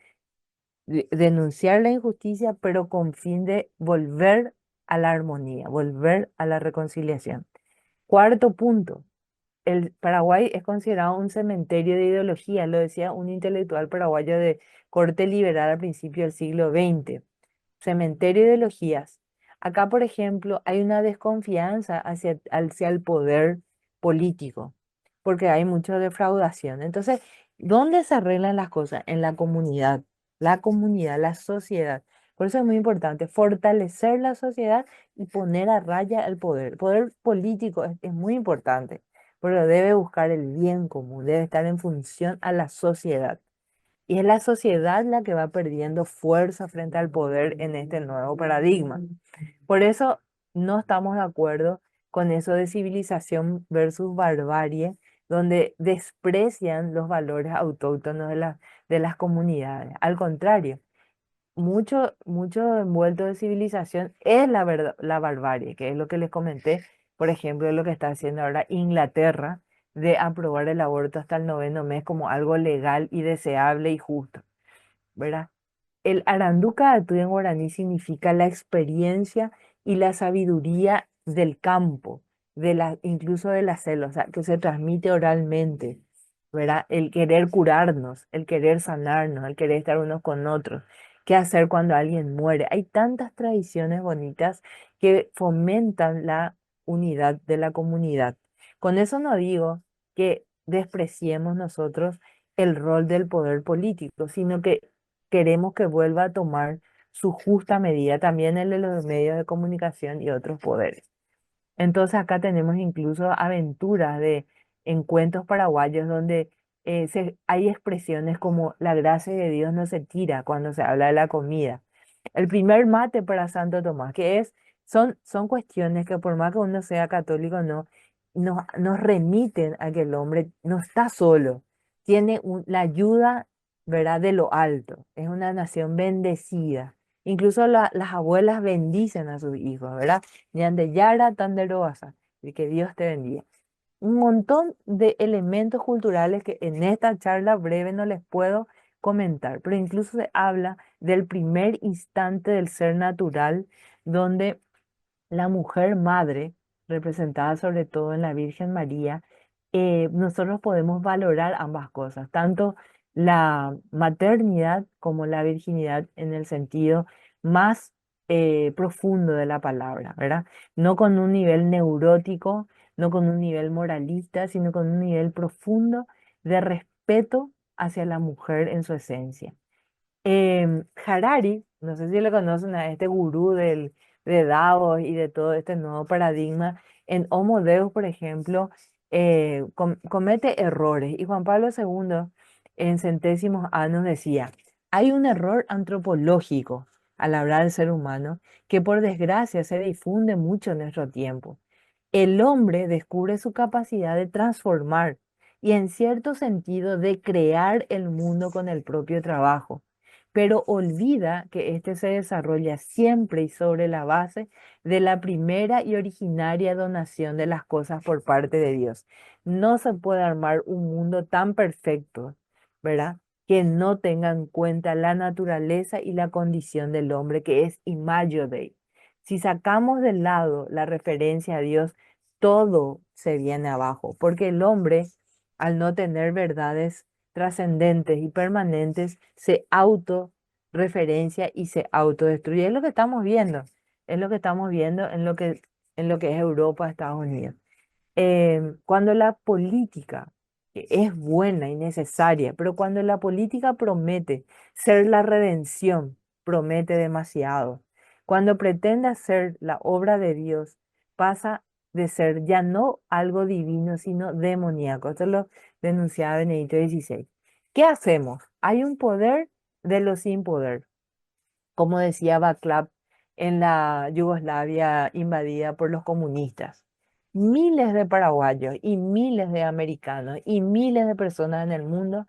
denunciar la injusticia, pero con fin de volver a la armonía, volver a la reconciliación. Cuarto punto, el Paraguay es considerado un cementerio de ideología, lo decía un intelectual paraguayo de corte liberal al principio del siglo XX. Cementerio de ideologías. Acá, por ejemplo, hay una desconfianza hacia el poder político, porque hay mucha defraudación. Entonces, ¿dónde se arreglan las cosas? En la comunidad, la sociedad. Por eso es muy importante fortalecer la sociedad y poner a raya el poder. El poder político es muy importante, pero debe buscar el bien común, debe estar en función a la sociedad. Y es la sociedad la que va perdiendo fuerza frente al poder en este nuevo paradigma. Por eso no estamos de acuerdo con eso de civilización versus barbarie, donde desprecian los valores autóctonos de las comunidades. Al contrario, mucho envuelto de civilización es la verdad, la barbarie, que es lo que les comenté, por ejemplo, lo que está haciendo ahora Inglaterra de aprobar el aborto hasta el noveno mes como algo legal y deseable y justo, ¿verdad? El Aranduka Atuy en guaraní significa la experiencia y la sabiduría del campo, incluso de la selva, o sea, que se transmite oralmente, ¿verdad? El querer curarnos, el querer sanarnos, el querer estar unos con otros. ¿Qué hacer cuando alguien muere? Hay tantas tradiciones bonitas que fomentan la unidad de la comunidad. Con eso no digo que despreciemos nosotros el rol del poder político, sino que queremos que vuelva a tomar su justa medida, también el de los medios de comunicación y otros poderes. Entonces acá tenemos incluso aventuras de encuentros paraguayos donde hay expresiones como la gracia de Dios no se tira cuando se habla de la comida. El primer mate para Santo Tomás, son cuestiones que por más que uno sea católico, no, nos remiten a que el hombre no está solo, tiene la ayuda, ¿verdad?, de lo alto, es una nación bendecida. Incluso las abuelas bendicen a sus hijos, ¿verdad? Ñande Yara Tanderoasa, y que Dios te bendiga. Un montón de elementos culturales que en esta charla breve no les puedo comentar, pero incluso se habla del primer instante del ser natural, donde la mujer madre, representada sobre todo en la Virgen María, nosotros podemos valorar ambas cosas, tanto la maternidad como la virginidad en el sentido más profundo de la palabra, ¿verdad? No con un nivel neurótico, no con un nivel moralista, sino con un nivel profundo de respeto hacia la mujer en su esencia. Harari, no sé si lo conocen a este gurú de Davos y de todo este nuevo paradigma, en Homo Deus, por ejemplo, comete errores. Y Juan Pablo II, en Centésimos Años, decía, hay un error antropológico al hablar del ser humano que por desgracia se difunde mucho en nuestro tiempo. El hombre descubre su capacidad de transformar y en cierto sentido de crear el mundo con el propio trabajo, pero olvida que éste se desarrolla siempre y sobre la base de la primera y originaria donación de las cosas por parte de Dios. No se puede armar un mundo tan perfecto, ¿verdad?, que no tenga en cuenta la naturaleza y la condición del hombre, que es imago Dei. Si sacamos de lado la referencia a Dios, todo se viene abajo, porque el hombre, al no tener verdades trascendentes y permanentes, se autorreferencia y se autodestruye. Es lo que estamos viendo, es lo que estamos viendo en lo que es Europa, Estados Unidos. Cuando la política que es buena y necesaria, pero cuando la política promete ser la redención, promete demasiado. Cuando pretende hacer la obra de Dios, pasa de ser ya no algo divino, sino demoníaco. Esto lo denunciaba Benedicto XVI. ¿Qué hacemos? Hay un poder de lo sin poder, como decía Václav en la Yugoslavia invadida por los comunistas. Miles de paraguayos y miles de americanos y miles de personas en el mundo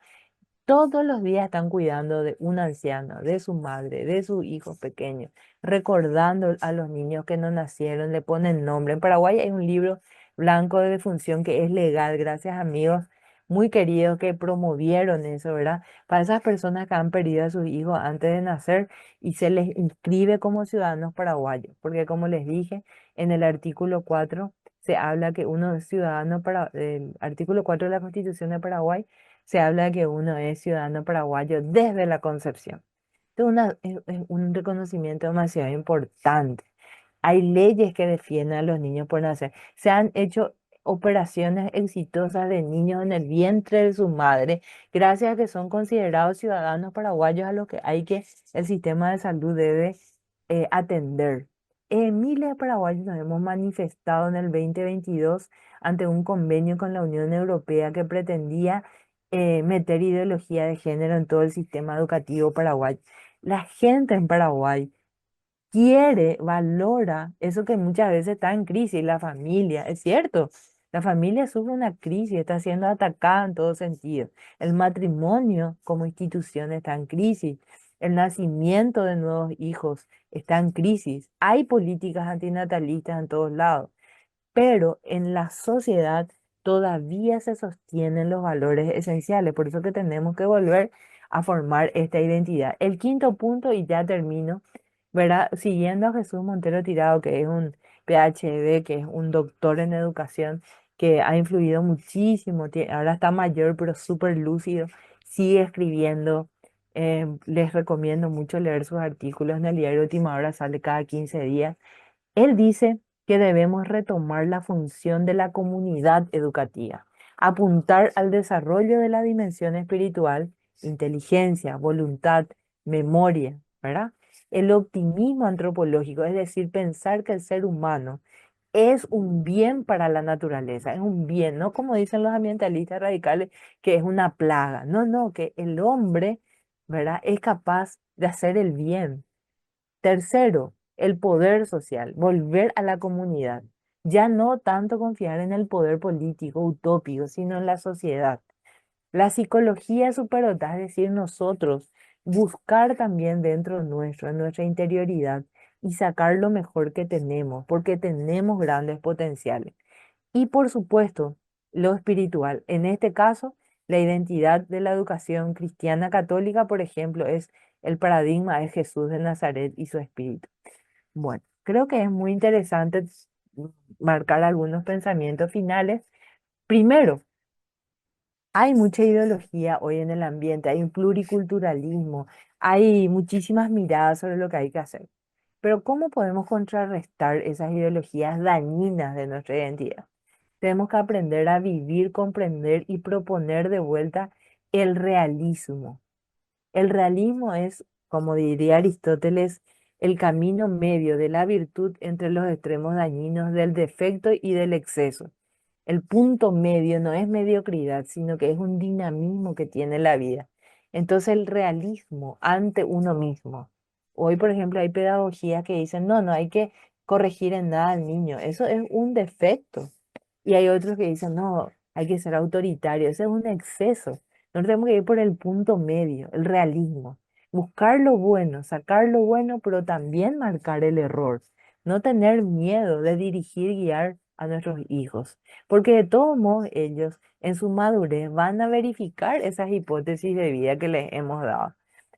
todos los días están cuidando de un anciano, de su madre, de sus hijos pequeños, recordando a los niños que no nacieron, le ponen nombre. En Paraguay hay un libro blanco de defunción que es legal, gracias a amigos muy queridos que promovieron eso, ¿verdad? Para esas personas que han perdido a sus hijos antes de nacer y se les inscribe como ciudadanos paraguayos, porque como les dije, en el artículo 4 se habla que uno es ciudadano para, el artículo 4 de la Constitución de Paraguay se habla de que uno es ciudadano paraguayo desde la concepción. Esto es un reconocimiento demasiado importante. Hay leyes que defienden a los niños por nacer. Se han hecho operaciones exitosas de niños en el vientre de su madre, gracias a que son considerados ciudadanos paraguayos a los que el sistema de salud debe atender. Miles de paraguayos nos hemos manifestado en el 2022 ante un convenio con la Unión Europea que pretendía meter ideología de género en todo el sistema educativo paraguayo. La gente en Paraguay quiere, valora eso que muchas veces está en crisis, la familia, es cierto. La familia sufre una crisis, está siendo atacada en todo sentido. El matrimonio como institución está en crisis. El nacimiento de nuevos hijos está en crisis. Hay políticas antinatalistas en todos lados, pero en la sociedad todavía se sostienen los valores esenciales. Por eso que tenemos que volver a formar esta identidad. El quinto punto, y ya termino, ¿verdad? Siguiendo a Jesús Montero Tirado, que es un PhD, que es un doctor en educación, que ha influido muchísimo, ahora está mayor, pero súper lúcido, sigue escribiendo. Les recomiendo mucho leer sus artículos en el diario Última Hora, sale cada 15 días. Él dice que debemos retomar la función de la comunidad educativa, apuntar al desarrollo de la dimensión espiritual, inteligencia, voluntad, memoria, ¿verdad? El optimismo antropológico, es decir, pensar que el ser humano es un bien para la naturaleza, es un bien, no como dicen los ambientalistas radicales, que es una plaga. No, no, que el hombre, ¿verdad? Es capaz de hacer el bien. Tercero, el poder social, volver a la comunidad. Ya no tanto confiar en el poder político utópico, sino en la sociedad. La psicología superdotada, es decir, nosotros buscar también dentro nuestro, en nuestra interioridad y sacar lo mejor que tenemos, porque tenemos grandes potenciales. Y por supuesto, lo espiritual. En este caso, la identidad de la educación cristiana católica, por ejemplo, es el paradigma de Jesús de Nazaret y su espíritu. Bueno, creo que es muy interesante marcar algunos pensamientos finales. Primero, hay mucha ideología hoy en el ambiente, hay un pluriculturalismo, hay muchísimas miradas sobre lo que hay que hacer. Pero ¿cómo podemos contrarrestar esas ideologías dañinas de nuestra identidad? Tenemos que aprender a vivir, comprender y proponer de vuelta el realismo. El realismo es, como diría Aristóteles, el camino medio de la virtud entre los extremos dañinos del defecto y del exceso. El punto medio no es mediocridad, sino que es un dinamismo que tiene la vida. Entonces el realismo ante uno mismo. Hoy, por ejemplo, hay pedagogías que dicen, no, no hay que corregir en nada al niño. Eso es un defecto. Y hay otros que dicen, no, hay que ser autoritario. Ese es un exceso. Nosotros tenemos que ir por el punto medio, el realismo. Buscar lo bueno, sacar lo bueno, pero también marcar el error. No tener miedo de dirigir y guiar a nuestros hijos. Porque de todos modos ellos en su madurez van a verificar esas hipótesis de vida que les hemos dado.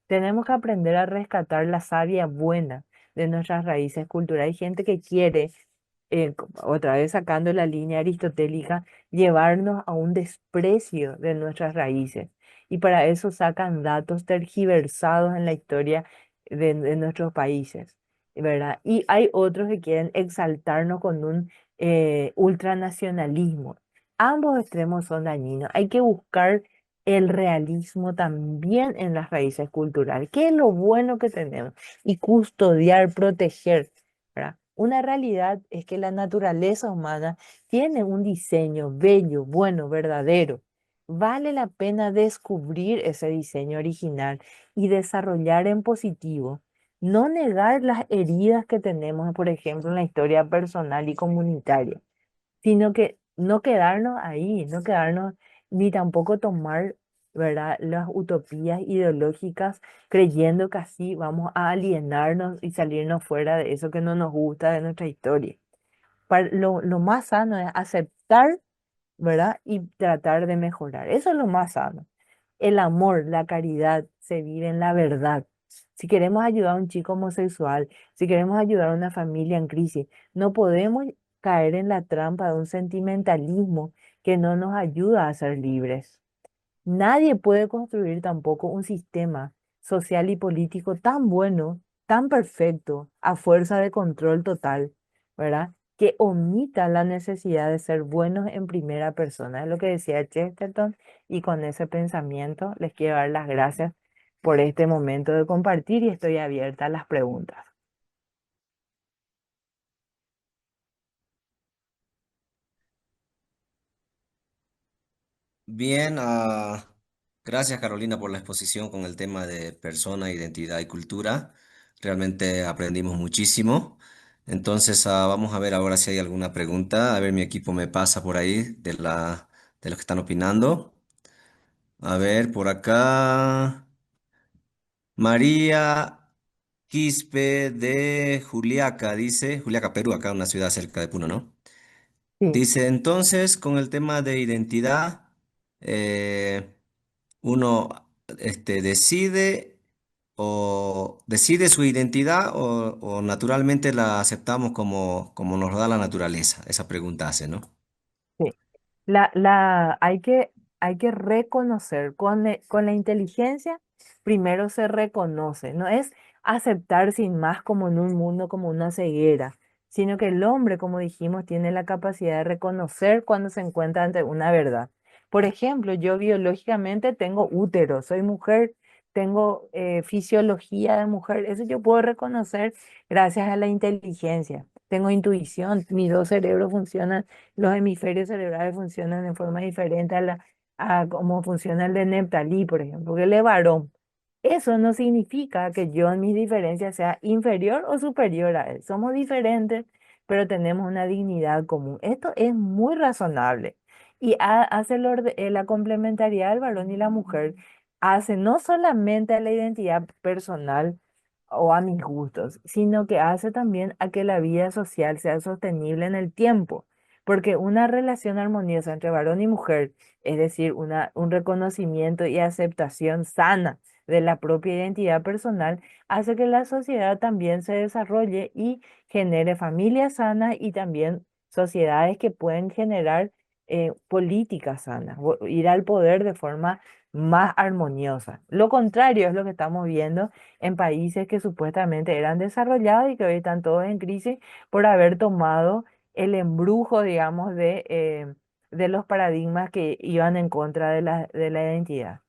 Tenemos que aprender a rescatar la savia buena de nuestras raíces culturales. Hay gente que quiere otra vez sacando la línea aristotélica, llevarnos a un desprecio de nuestras raíces. Y para eso sacan datos tergiversados en la historia de nuestros países, ¿verdad? Y hay otros que quieren exaltarnos con un ultranacionalismo. Ambos extremos son dañinos. Hay que buscar el realismo también en las raíces culturales, que es lo bueno que tenemos, y custodiar, proteger. ¿Verdad? Una realidad es que la naturaleza humana tiene un diseño bello, bueno, verdadero, vale la pena descubrir ese diseño original y desarrollar en positivo. No negar las heridas que tenemos, por ejemplo, en la historia personal y comunitaria, sino que no quedarnos ahí, no quedarnos ni tampoco tomar, ¿verdad?, las utopías ideológicas creyendo que así vamos a alienarnos y salirnos fuera de eso que no nos gusta de nuestra historia. Lo más sano es aceptar, ¿verdad? Y tratar de mejorar. Eso es lo más sano. El amor, la caridad se vive en la verdad. Si queremos ayudar a un chico homosexual, si queremos ayudar a una familia en crisis, no podemos caer en la trampa de un sentimentalismo que no nos ayuda a ser libres. Nadie puede construir tampoco un sistema social y político tan bueno, tan perfecto, a fuerza de control total, ¿verdad? Que omita la necesidad de ser buenos en primera persona. Es lo que decía Chesterton, y con ese pensamiento les quiero dar las gracias por este momento de compartir y estoy abierta a las preguntas. Bien, gracias Carolina por la exposición con el tema de persona, identidad y cultura. Realmente aprendimos muchísimo. Entonces, vamos a ver ahora si hay alguna pregunta. A ver, mi equipo me pasa por ahí de los que están opinando. A ver, por acá. María Quispe de Juliaca, dice. Juliaca, Perú, acá una ciudad cerca de Puno, ¿no? Sí, Dice, entonces, con el tema de identidad, eh, uno decide o decide su identidad o naturalmente la aceptamos como nos lo da la naturaleza. Esa pregunta hace, ¿no? sí. Hay que reconocer con la inteligencia, primero se reconoce, no es aceptar sin más como en un mundo como una ceguera, sino que el hombre, como dijimos, tiene la capacidad de reconocer cuando se encuentra ante una verdad. Por ejemplo, yo biológicamente tengo útero, soy mujer, tengo fisiología de mujer, eso yo puedo reconocer gracias a la inteligencia. Tengo intuición, mis dos cerebros funcionan, los hemisferios cerebrales funcionan de forma diferente a cómo funciona el de Neptalí, por ejemplo, que él es varón. Eso no significa que yo en mis diferencias sea inferior o superior a él. Somos diferentes, pero tenemos una dignidad común. Esto es muy razonable y hace la complementariedad del varón y la mujer. Hace no solamente a la identidad personal o a mis gustos, sino que hace también a que la vida social sea sostenible en el tiempo. Porque una relación armoniosa entre varón y mujer, es decir, un reconocimiento y aceptación sana de la propia identidad personal, hace que la sociedad también se desarrolle y genere familias sanas y también sociedades que pueden generar políticas sanas, ir al poder de forma más armoniosa. Lo contrario es lo que estamos viendo en países que supuestamente eran desarrollados y que hoy están todos en crisis por haber tomado el embrujo, digamos, de los paradigmas que iban en contra de la identidad.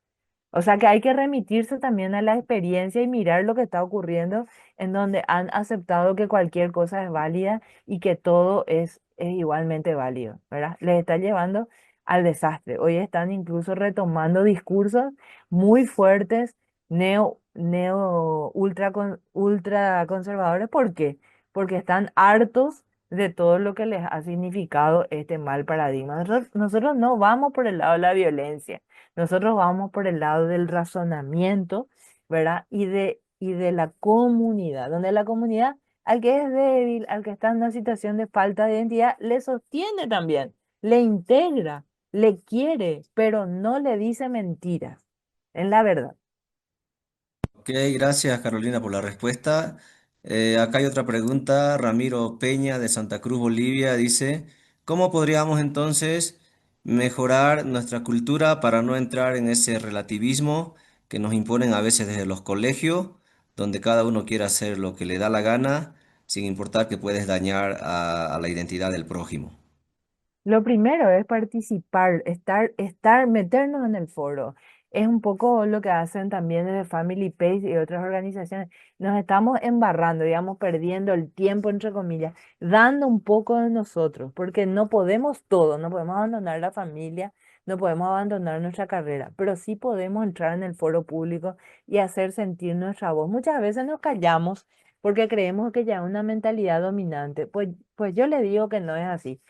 O sea que hay que remitirse también a la experiencia y mirar lo que está ocurriendo en donde han aceptado que cualquier cosa es válida y que todo es igualmente válido, ¿verdad? Les está llevando al desastre. Hoy están incluso retomando discursos muy fuertes, ultra conservadores. ¿Por qué? Porque están hartos de todo lo que les ha significado este mal paradigma. Nosotros no vamos por el lado de la violencia. Nosotros vamos por el lado del razonamiento, ¿verdad? Y de la comunidad, donde la comunidad, al que es débil, al que está en una situación de falta de identidad, le sostiene también, le integra, le quiere, pero no le dice mentiras, en la verdad. Ok, gracias Carolina por la respuesta. Acá hay otra pregunta. Ramiro Peña de Santa Cruz, Bolivia, dice, ¿cómo podríamos entonces mejorar nuestra cultura para no entrar en ese relativismo que nos imponen a veces desde los colegios, donde cada uno quiere hacer lo que le da la gana, sin importar que puedes dañar a la identidad del prójimo? Lo primero es participar, meternos en el foro. Es un poco lo que hacen también desde Family Pace y otras organizaciones. Nos estamos embarrando, digamos, perdiendo el tiempo, entre comillas, dando un poco de nosotros, porque no podemos todo, no podemos abandonar la familia, no podemos abandonar nuestra carrera, pero sí podemos entrar en el foro público y hacer sentir nuestra voz. Muchas veces nos callamos porque creemos que ya es una mentalidad dominante. Pues yo le digo que no es así.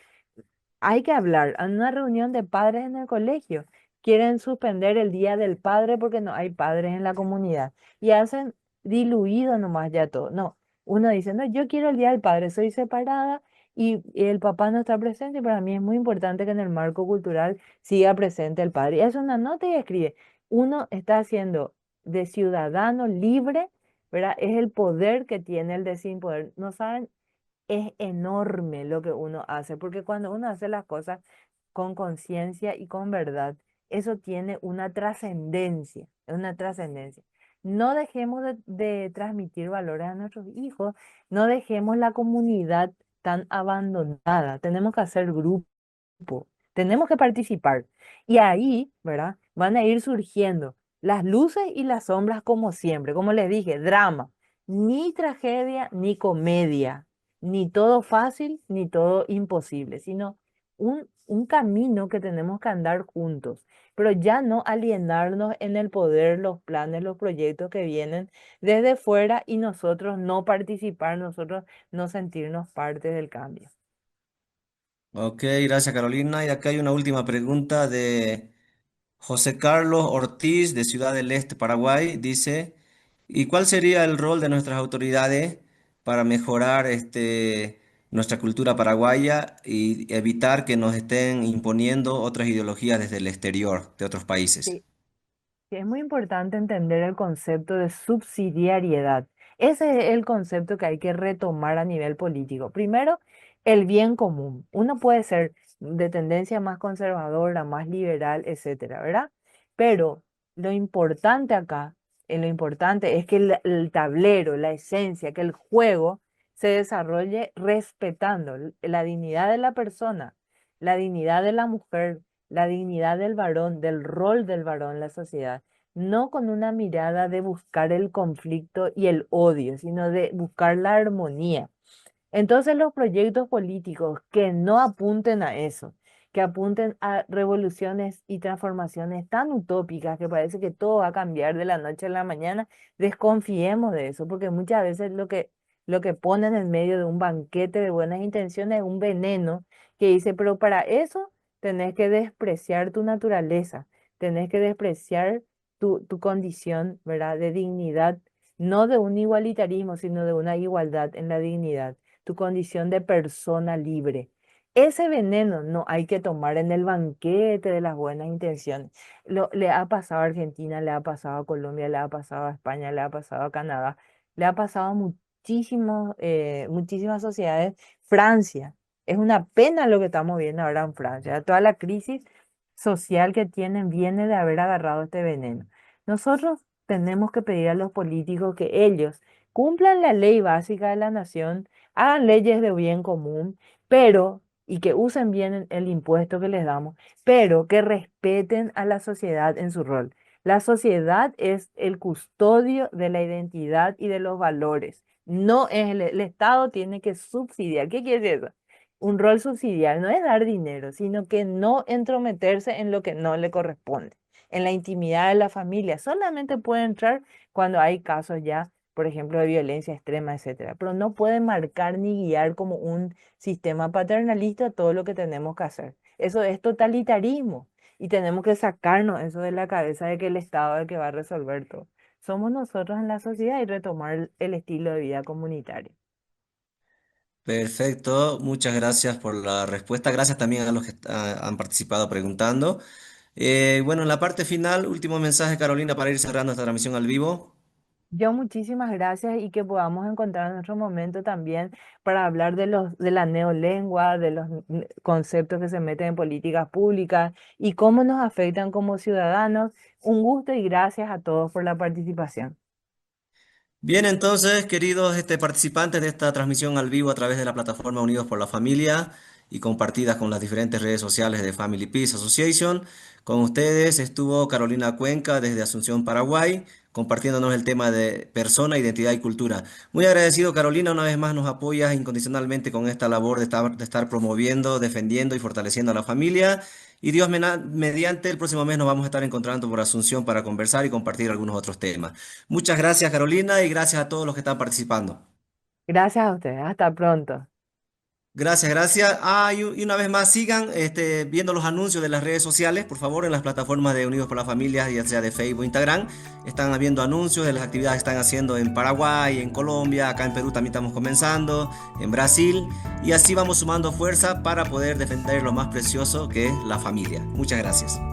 Hay que hablar. En una reunión de padres en el colegio, quieren suspender el Día del Padre porque no hay padres en la comunidad y hacen diluido nomás ya todo. No, uno dice, no, yo quiero el Día del Padre, soy separada y el papá no está presente y para mí es muy importante que en el marco cultural siga presente el padre. Y hace una nota y escribe, uno está haciendo de ciudadano libre, ¿verdad? Es el poder que tiene el de sin poder. No saben, es enorme lo que uno hace, porque cuando uno hace las cosas con conciencia y con verdad, eso tiene una trascendencia, una trascendencia. No dejemos de transmitir valores a nuestros hijos, no dejemos la comunidad tan abandonada, tenemos que hacer grupo, tenemos que participar. Y ahí, ¿verdad? Van a ir surgiendo las luces y las sombras como siempre, como les dije, drama, ni tragedia ni comedia, ni todo fácil ni todo imposible, sino un camino que tenemos que andar juntos, pero ya no alienarnos en el poder, los planes, los proyectos que vienen desde fuera y nosotros no participar, nosotros no sentirnos parte del cambio. Ok, gracias Carolina. Y acá hay una última pregunta de José Carlos Ortiz de Ciudad del Este, Paraguay. Dice, ¿y cuál sería el rol de nuestras autoridades para mejorar nuestra cultura paraguaya y evitar que nos estén imponiendo otras ideologías desde el exterior, de otros países? Sí. Sí, es muy importante entender el concepto de subsidiariedad. Ese es el concepto que hay que retomar a nivel político. Primero, el bien común. Uno puede ser de tendencia más conservadora, más liberal, etcétera, ¿verdad? Pero lo importante acá, lo importante es que el tablero, la esencia, que el juego se desarrolle respetando la dignidad de la persona, la dignidad de la mujer, la dignidad del varón, del rol del varón en la sociedad, no con una mirada de buscar el conflicto y el odio, sino de buscar la armonía. Entonces los proyectos políticos que no apunten a eso, que apunten a revoluciones y transformaciones tan utópicas que parece que todo va a cambiar de la noche a la mañana, desconfiemos de eso, porque muchas veces lo que ponen en medio de un banquete de buenas intenciones es un veneno que dice, pero para eso tenés que despreciar tu naturaleza, tenés que despreciar tu condición, ¿verdad? De dignidad, no de un igualitarismo, sino de una igualdad en la dignidad, tu condición de persona libre. Ese veneno no hay que tomar en el banquete de las buenas intenciones. Le ha pasado a Argentina, le ha pasado a Colombia, le ha pasado a España, le ha pasado a Canadá, le ha pasado a muchísimas sociedades. Francia, es una pena lo que estamos viendo ahora en Francia. Toda la crisis social que tienen viene de haber agarrado este veneno. Nosotros tenemos que pedir a los políticos que ellos cumplan la ley básica de la nación, hagan leyes de bien común, pero, y que usen bien el impuesto que les damos, pero que respeten a la sociedad en su rol. La sociedad es el custodio de la identidad y de los valores. No es el Estado tiene que subsidiar. ¿Qué quiere decir eso? Un rol subsidiario no es dar dinero, sino que no entrometerse en lo que no le corresponde. En la intimidad de la familia solamente puede entrar cuando hay casos ya, por ejemplo, de violencia extrema, etcétera, pero no puede marcar ni guiar como un sistema paternalista todo lo que tenemos que hacer. Eso es totalitarismo y tenemos que sacarnos eso de la cabeza de que el Estado es el que va a resolver todo. Somos nosotros en la sociedad y retomar el estilo de vida comunitario. Perfecto, muchas gracias por la respuesta. Gracias también a los que han participado preguntando. Bueno, en la parte final, último mensaje, Carolina, para ir cerrando esta transmisión al vivo. Yo muchísimas gracias y que podamos encontrar nuestro momento también para hablar de de la neolengua, de los conceptos que se meten en políticas públicas y cómo nos afectan como ciudadanos. Un gusto y gracias a todos por la participación. Bien, entonces, queridos participantes de esta transmisión al vivo a través de la plataforma Unidos por la Familia y compartidas con las diferentes redes sociales de Family Peace Association, con ustedes estuvo Carolina Cuenca desde Asunción, Paraguay, compartiéndonos el tema de persona, identidad y cultura. Muy agradecido, Carolina, una vez más nos apoyas incondicionalmente con esta labor de estar promoviendo, defendiendo y fortaleciendo a la familia. Y Dios mediante, el próximo mes nos vamos a estar encontrando por Asunción para conversar y compartir algunos otros temas. Muchas gracias, Carolina, y gracias a todos los que están participando. Gracias a ustedes. Hasta pronto. Gracias, gracias. Ah, y una vez más, sigan viendo los anuncios de las redes sociales, por favor, en las plataformas de Unidos por la Familia, ya sea de Facebook o Instagram. Están habiendo anuncios de las actividades que están haciendo en Paraguay, en Colombia, acá en Perú también estamos comenzando, en Brasil, y así vamos sumando fuerza para poder defender lo más precioso que es la familia. Muchas gracias.